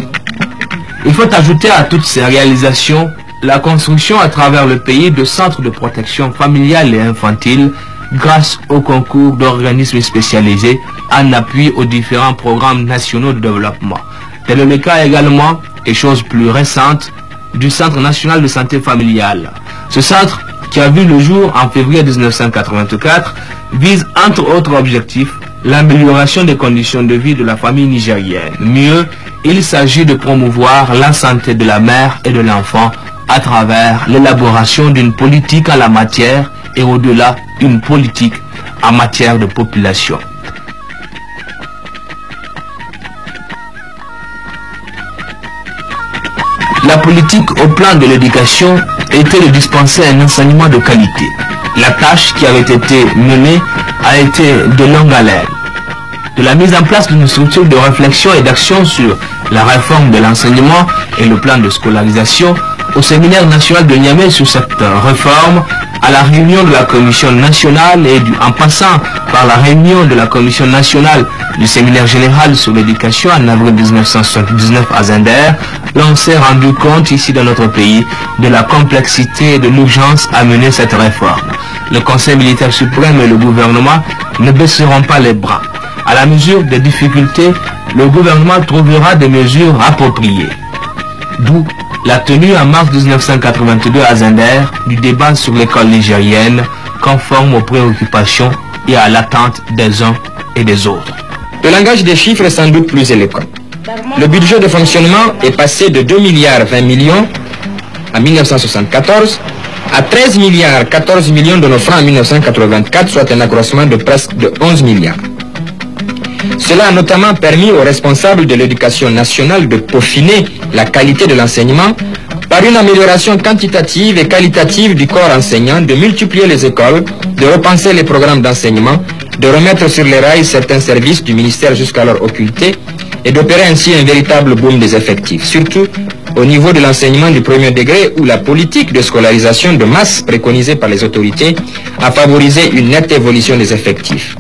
Il faut ajouter à toutes ces réalisations la construction à travers le pays de centres de protection familiale et infantile grâce au concours d'organismes spécialisés en appui aux différents programmes nationaux de développement. Tel est le cas également, et chose plus récente, du Centre national de santé familiale. Ce centre, qui a vu le jour en février 1984, vise entre autres objectifs l'amélioration des conditions de vie de la famille nigérienne. Mieux, il s'agit de promouvoir la santé de la mère et de l'enfant à travers l'élaboration d'une politique en la matière et au-delà une politique en matière de population. La politique au plan de l'éducation était de dispenser un enseignement de qualité. La tâche qui avait été menée a été de longue haleine. De la mise en place d'une structure de réflexion et d'action sur la réforme de l'enseignement et le plan de scolarisation au séminaire national de Niamey sur cette réforme, à la réunion de la commission nationale et en passant par la réunion de la commission nationale du séminaire général sur l'éducation en avril 1979 à Zender, l'on s'est rendu compte ici dans notre pays de la complexité et de l'urgence à mener cette réforme. Le Conseil militaire suprême et le gouvernement ne baisseront pas les bras. À la mesure des difficultés, le gouvernement trouvera des mesures appropriées. D'où la tenue en mars 1982 à Zender du débat sur l'école nigérienne, conforme aux préoccupations et à l'attente des uns et des autres. Le langage des chiffres est sans doute plus éloquent. Le budget de fonctionnement est passé de 2 milliards 20 millions en 1974 à 13 milliards 14 millions de nos francs en 1984, soit un accroissement de presque de 11 milliards. Cela a notamment permis aux responsables de l'éducation nationale de peaufiner la qualité de l'enseignement par une amélioration quantitative et qualitative du corps enseignant, de multiplier les écoles, de repenser les programmes d'enseignement, de remettre sur les rails certains services du ministère jusqu'alors occultés et d'opérer ainsi un véritable boom des effectifs, surtout au niveau de l'enseignement du premier degré où la politique de scolarisation de masse préconisée par les autorités a favorisé une nette évolution des effectifs.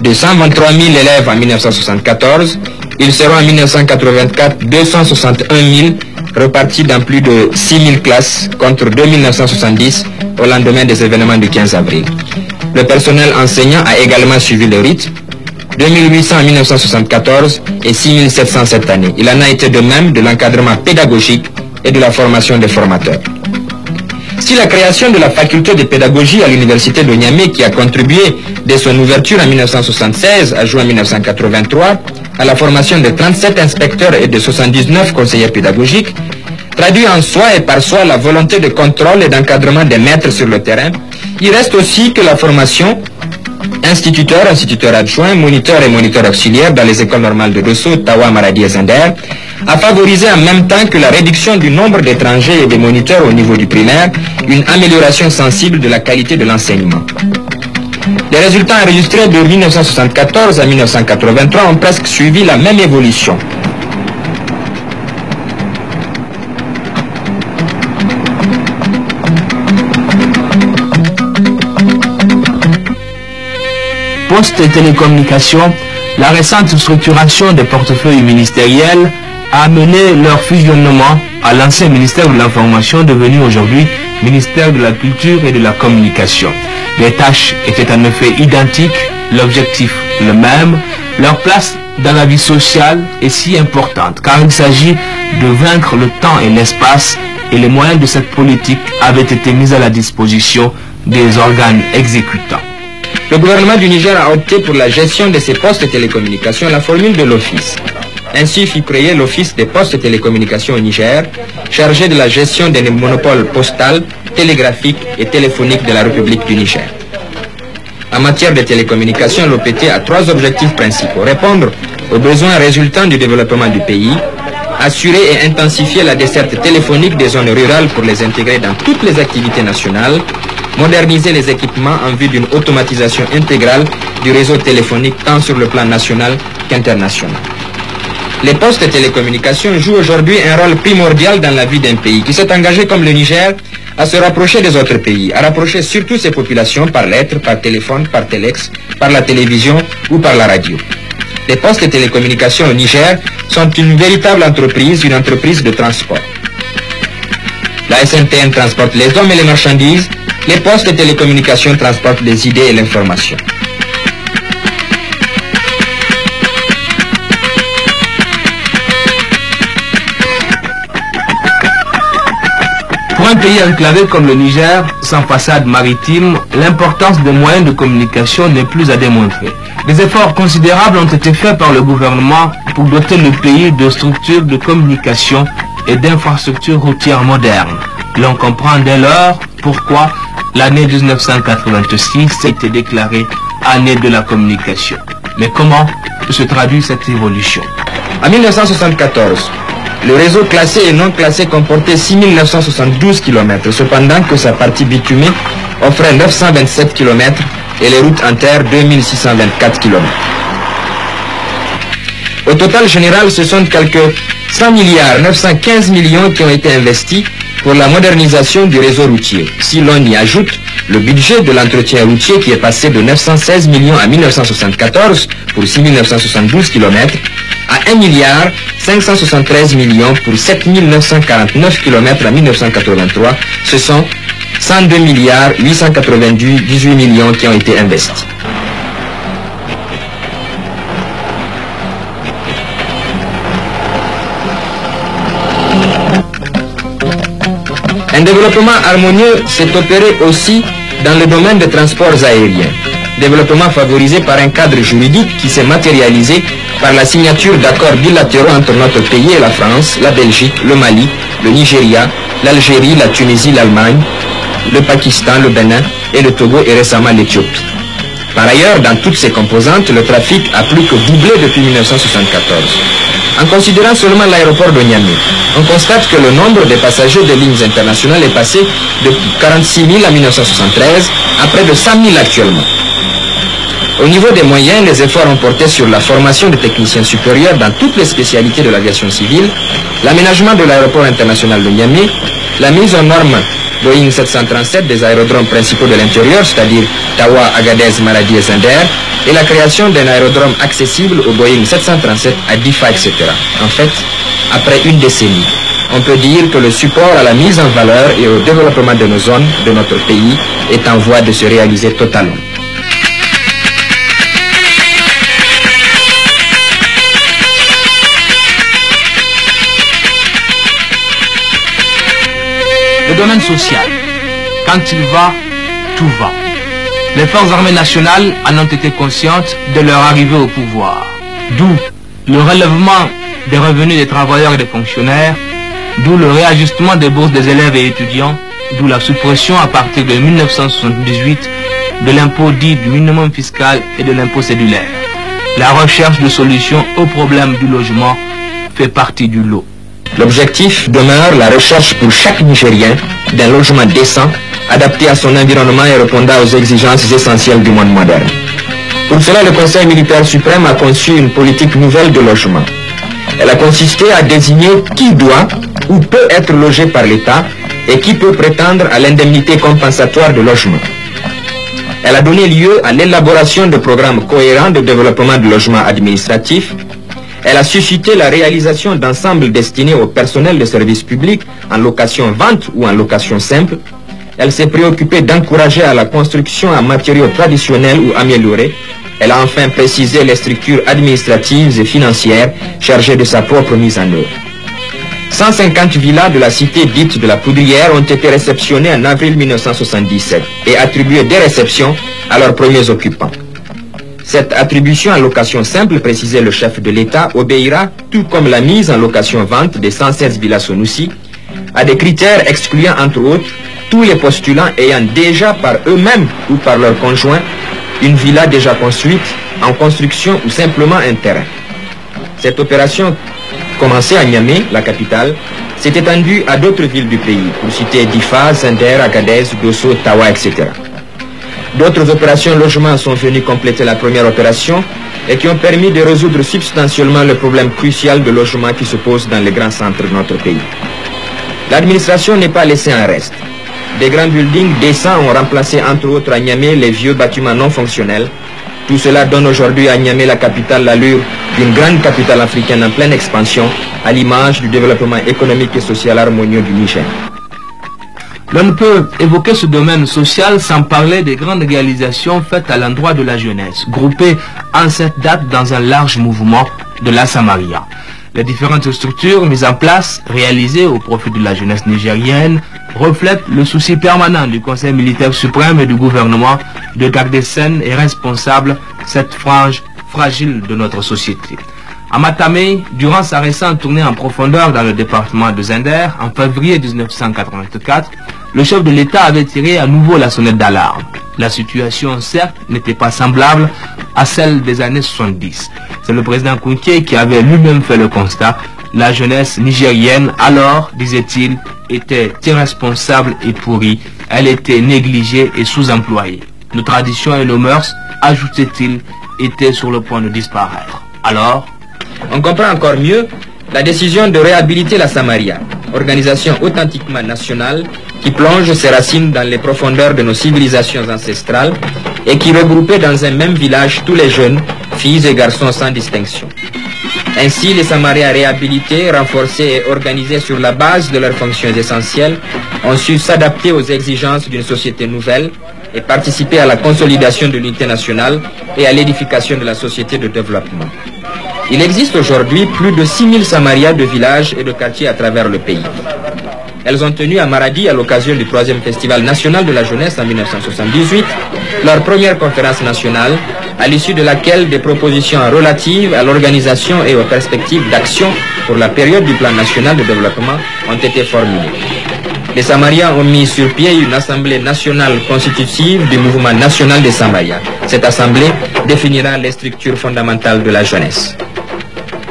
De 123 000 élèves en 1974, ils seront en 1984 261 000, repartis dans plus de 6 000 classes contre 2 970 au lendemain des événements du 15 avril. Le personnel enseignant a également suivi le rythme, 2800 en 1974 et 6700 cette année. Il en a été de même de l'encadrement pédagogique et de la formation des formateurs. Si la création de la faculté de pédagogie à l'université de Niamey, qui a contribué dès son ouverture en 1976 à juin 1983 à la formation de 37 inspecteurs et de 79 conseillers pédagogiques, traduit en soi et par soi la volonté de contrôle et d'encadrement des maîtres sur le terrain, il reste aussi que la formation instituteurs, instituteurs adjoints, moniteurs et moniteurs auxiliaires dans les écoles normales de Dosso, Tawa, Maradi et Zender a favorisé en même temps que la réduction du nombre d'étrangers et des moniteurs au niveau du primaire, une amélioration sensible de la qualité de l'enseignement. Les résultats enregistrés de 1974 à 1983 ont presque suivi la même évolution. Poste et télécommunications, la récente structuration des portefeuilles ministériels a amené leur fusionnement à l'ancien ministère de l'Information, devenu aujourd'hui ministère de la Culture et de la Communication. Les tâches étaient en effet identiques, l'objectif le même, leur place dans la vie sociale est si importante car il s'agit de vaincre le temps et l'espace, et les moyens de cette politique avaient été mis à la disposition des organes exécutants. Le gouvernement du Niger a opté pour la gestion de ces postes de télécommunications à la formule de l'office. Ainsi fut créé l'Office des postes de télécommunications au Niger, chargé de la gestion des monopoles postal, télégraphique et téléphonique de la République du Niger. En matière de télécommunications, l'OPT a trois objectifs principaux. Répondre aux besoins résultants du développement du pays, assurer et intensifier la desserte téléphonique des zones rurales pour les intégrer dans toutes les activités nationales, moderniser les équipements en vue d'une automatisation intégrale du réseau téléphonique tant sur le plan national qu'international. Les postes de télécommunications jouent aujourd'hui un rôle primordial dans la vie d'un pays qui s'est engagé comme le Niger à se rapprocher des autres pays, à rapprocher surtout ses populations par lettres, par téléphone, par téléx, par la télévision ou par la radio. Les postes de télécommunications au Niger sont une véritable entreprise, une entreprise de transport. La SNTN transporte les hommes et les marchandises, les postes de télécommunications transportent les idées et l'information. Pour un pays enclavé comme le Niger, sans façade maritime, l'importance des moyens de communication n'est plus à démontrer. Des efforts considérables ont été faits par le gouvernement pour doter le pays de structures de communication et d'infrastructures routières modernes. L'on comprend dès lors pourquoi l'année 1986 a été déclarée année de la communication. Mais comment se traduit cette évolution? En 1974, le réseau classé et non classé comportait 6 972 km, cependant que sa partie bitumée offrait 927 km et les routes en terre 2624 km. Au total général, ce sont quelques 100 milliards 915 millions qui ont été investis pour la modernisation du réseau routier. Si l'on y ajoute le budget de l'entretien routier qui est passé de 916 millions en 1974 pour 6 972 km à 1 milliard 573 millions pour 7 949 km en 1983, ce sont 102 milliards 898 millions qui ont été investis. Un développement harmonieux s'est opéré aussi dans le domaine des transports aériens. développement favorisé par un cadre juridique qui s'est matérialisé par la signature d'accords bilatéraux entre notre pays et la France, la Belgique, le Mali, le Nigeria, l'Algérie, la Tunisie, l'Allemagne, le Pakistan, le Bénin et le Togo et récemment l'Éthiopie. Par ailleurs, dans toutes ces composantes, le trafic a plus que doublé depuis 1974. En considérant seulement l'aéroport de Niamey, on constate que le nombre de passagers des lignes internationales est passé de 46 000 en 1973 à près de 100 000 actuellement. Au niveau des moyens, les efforts ont porté sur la formation de techniciens supérieurs dans toutes les spécialités de l'aviation civile, l'aménagement de l'aéroport international de Niamey, la mise en norme Boeing 737 des aérodromes principaux de l'intérieur, c'est-à-dire Tawa, Agadez, Maradi et Zinder, et la création d'un aérodrome accessible au Boeing 737 à Difa, etc. En fait, après une décennie, on peut dire que le support à la mise en valeur et au développement de nos zones, de notre pays, est en voie de se réaliser totalement. Le domaine social. Quand il va, tout va. Les forces armées nationales en ont été conscientes de leur arrivée au pouvoir. D'où le relèvement des revenus des travailleurs et des fonctionnaires, d'où le réajustement des bourses des élèves et étudiants, d'où la suppression à partir de 1978 de l'impôt dit du minimum fiscal et de l'impôt cédulaire. La recherche de solutions aux problèmes du logement fait partie du lot. L'objectif demeure la recherche pour chaque Nigérien d'un logement décent, adapté à son environnement et répondant aux exigences essentielles du monde moderne. Pour cela, le Conseil militaire suprême a conçu une politique nouvelle de logement. Elle a consisté à désigner qui doit ou peut être logé par l'État et qui peut prétendre à l'indemnité compensatoire de logement. Elle a donné lieu à l'élaboration de programmes cohérents de développement de logement administratif. Elle a suscité la réalisation d'ensembles destinés au personnel de services publics en location-vente ou en location simple. Elle s'est préoccupée d'encourager à la construction en matériaux traditionnels ou améliorés. Elle a enfin précisé les structures administratives et financières chargées de sa propre mise en œuvre. 150 villas de la cité dite de la Poudrière ont été réceptionnées en avril 1977 et attribuées dès réception à leurs premiers occupants. Cette attribution en location simple, précisait le chef de l'État, obéira, tout comme la mise en location-vente des 116 villas Sonoussi, à des critères excluant entre autres tous les postulants ayant déjà par eux-mêmes ou par leurs conjoints une villa déjà construite, en construction ou simplement un terrain. Cette opération, commencée à Niamey, la capitale, s'est étendue à d'autres villes du pays, pour citer Difa, Zinder, Agadez, Dosso, Tawa, etc. D'autres opérations logement sont venues compléter la première opération et qui ont permis de résoudre substantiellement le problème crucial de logement qui se pose dans les grands centres de notre pays. L'administration n'est pas laissée en reste. Des grands buildings décents ont remplacé entre autres à Niamey les vieux bâtiments non fonctionnels. Tout cela donne aujourd'hui à Niamey, la capitale, l'allure d'une grande capitale africaine en pleine expansion, à l'image du développement économique et social harmonieux du Niger. L'on ne peut évoquer ce domaine social sans parler des grandes réalisations faites à l'endroit de la jeunesse, groupées en cette date dans un large mouvement de la Samaria. Les différentes structures mises en place, réalisées au profit de la jeunesse nigérienne, reflètent le souci permanent du Conseil militaire suprême et du gouvernement de garder saine et responsable cette frange fragile de notre société. À Matamé, durant sa récente tournée en profondeur dans le département de Zinder, en février 1984, le chef de l'État avait tiré à nouveau la sonnette d'alarme. La situation, certes, n'était pas semblable à celle des années 70. C'est le président Kounké qui avait lui-même fait le constat. La jeunesse nigérienne, alors, disait-il, était irresponsable et pourrie. Elle était négligée et sous-employée. Nos traditions et nos mœurs, ajoutait-il, étaient sur le point de disparaître. Alors, on comprend encore mieux la décision de réhabiliter la Samaria, organisation authentiquement nationale qui plonge ses racines dans les profondeurs de nos civilisations ancestrales et qui regroupait dans un même village tous les jeunes, filles et garçons sans distinction. Ainsi, les Samarias réhabilités, renforcés et organisés sur la base de leurs fonctions essentielles ont su s'adapter aux exigences d'une société nouvelle et participer à la consolidation de l'unité nationale et à l'édification de la société de développement. Il existe aujourd'hui plus de 6000 Samarias de villages et de quartiers à travers le pays. Elles ont tenu à Maradi, à l'occasion du 3e Festival national de la jeunesse en 1978, leur première conférence nationale, à l'issue de laquelle des propositions relatives à l'organisation et aux perspectives d'action pour la période du plan national de développement ont été formulées. Les Samariens ont mis sur pied une assemblée nationale constitutive du mouvement national des Samariens. Cette assemblée définira les structures fondamentales de la jeunesse.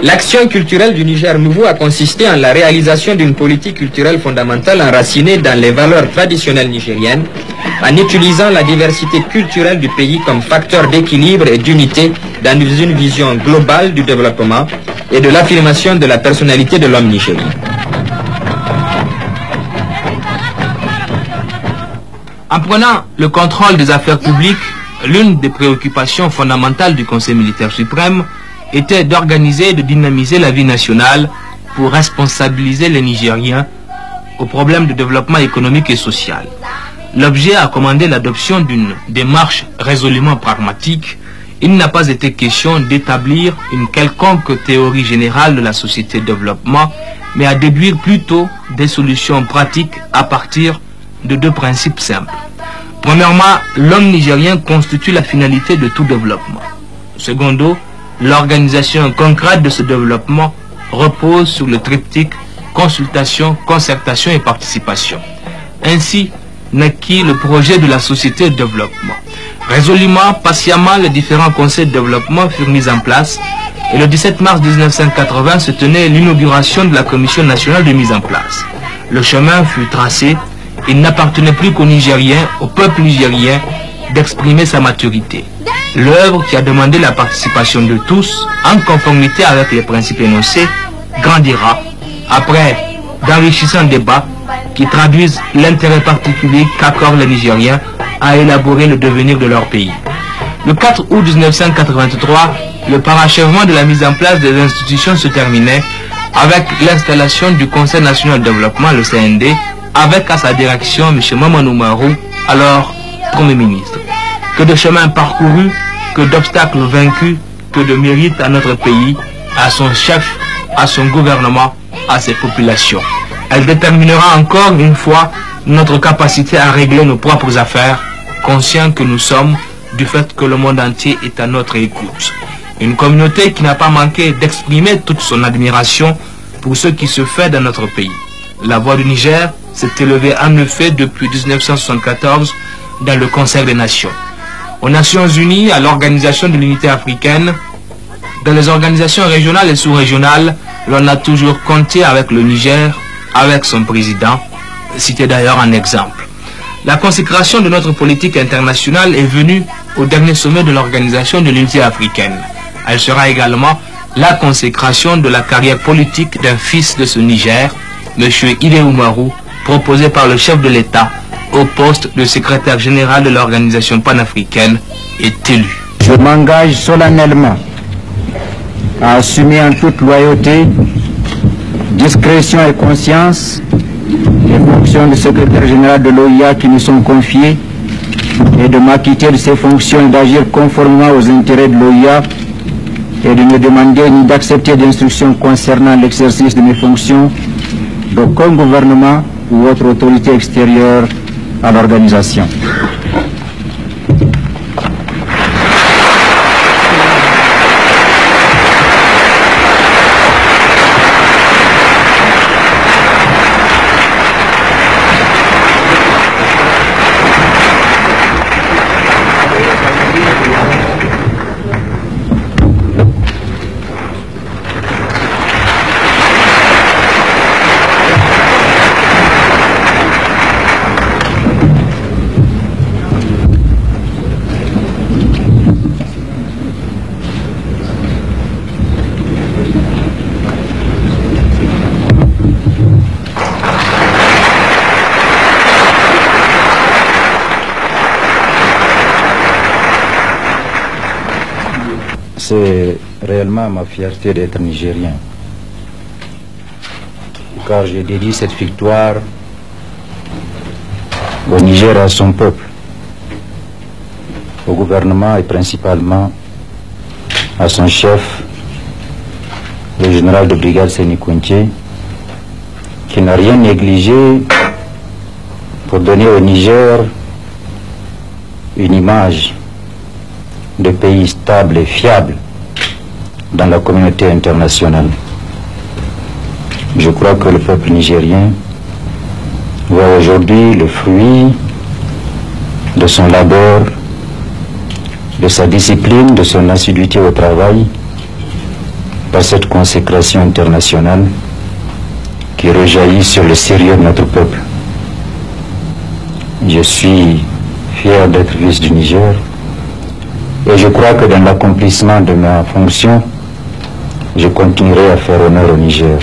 L'action culturelle du Niger nouveau a consisté en la réalisation d'une politique culturelle fondamentale enracinée dans les valeurs traditionnelles nigériennes, en utilisant la diversité culturelle du pays comme facteur d'équilibre et d'unité dans une vision globale du développement et de l'affirmation de la personnalité de l'homme nigérien. En prenant le contrôle des affaires publiques, l'une des préoccupations fondamentales du Conseil militaire suprême était d'organiser et de dynamiser la vie nationale pour responsabiliser les Nigériens aux problèmes de développement économique et social. L'objet a commandé l'adoption d'une démarche résolument pragmatique. Il n'a pas été question d'établir une quelconque théorie générale de la société de développement, mais à déduire plutôt des solutions pratiques à partir de deux principes simples. Premièrement, l'homme nigérien constitue la finalité de tout développement. Secondo, l'organisation concrète de ce développement repose sur le triptyque consultation, concertation et participation. Ainsi naquit le projet de la société de développement. Résolument, patiemment, les différents conseils de développement furent mis en place et le 17 mars 1980 se tenait l'inauguration de la commission nationale de mise en place. Le chemin fut tracé. Il n'appartenait plus qu'aux Nigériens, au peuple nigérien, d'exprimer sa maturité. L'œuvre qui a demandé la participation de tous, en conformité avec les principes énoncés, grandira après d'enrichissants débats qui traduisent l'intérêt particulier qu'accordent les Nigériens à élaborer le devenir de leur pays. Le 4 août 1983, le parachèvement de la mise en place des institutions se terminait avec l'installation du Conseil national de développement, le CND, avec à sa direction M. Mamadou Marou, alors Premier ministre. Que de chemins parcourus, que d'obstacles vaincus, que de mérites à notre pays, à son chef, à son gouvernement, à ses populations. Elle déterminera encore une fois notre capacité à régler nos propres affaires, conscients que nous sommes du fait que le monde entier est à notre écoute. Une communauté qui n'a pas manqué d'exprimer toute son admiration pour ce qui se fait dans notre pays. La voix du Niger s'est élevée en effet depuis 1974 dans le Conseil des Nations. Aux Nations Unies, à l'Organisation de l'Unité africaine, dans les organisations régionales et sous-régionales, l'on a toujours compté avec le Niger, avec son président, cité d'ailleurs en exemple. La consécration de notre politique internationale est venue au dernier sommet de l'Organisation de l'Unité africaine. Elle sera également la consécration de la carrière politique d'un fils de ce Niger, M. Idé Oumarou, proposé par le chef de l'État au poste de secrétaire général de l'organisation panafricaine, est élu. Je m'engage solennellement à assumer en toute loyauté, discrétion et conscience les fonctions de secrétaire général de l'OIA qui nous sont confiées et de m'acquitter de ces fonctions et d'agir conformément aux intérêts de l'OIA et de ne demander ni d'accepter d'instructions concernant l'exercice de mes fonctions d'aucun gouvernement ou autre autorité extérieure à l'organisation. C'est réellement ma fierté d'être nigérien, car je dédie cette victoire au Niger et à son peuple, au gouvernement et principalement à son chef, le général de brigade Séni Kounté, qui n'a rien négligé pour donner au Niger une image de pays stable et fiable dans la communauté internationale. Je crois que le peuple nigérien voit aujourd'hui le fruit de son labeur, de sa discipline, de son assiduité au travail, par cette consécration internationale qui rejaillit sur le sérieux de notre peuple. Je suis fier d'être fils du Niger et je crois que dans l'accomplissement de ma fonction, je continuerai à faire honneur au Niger.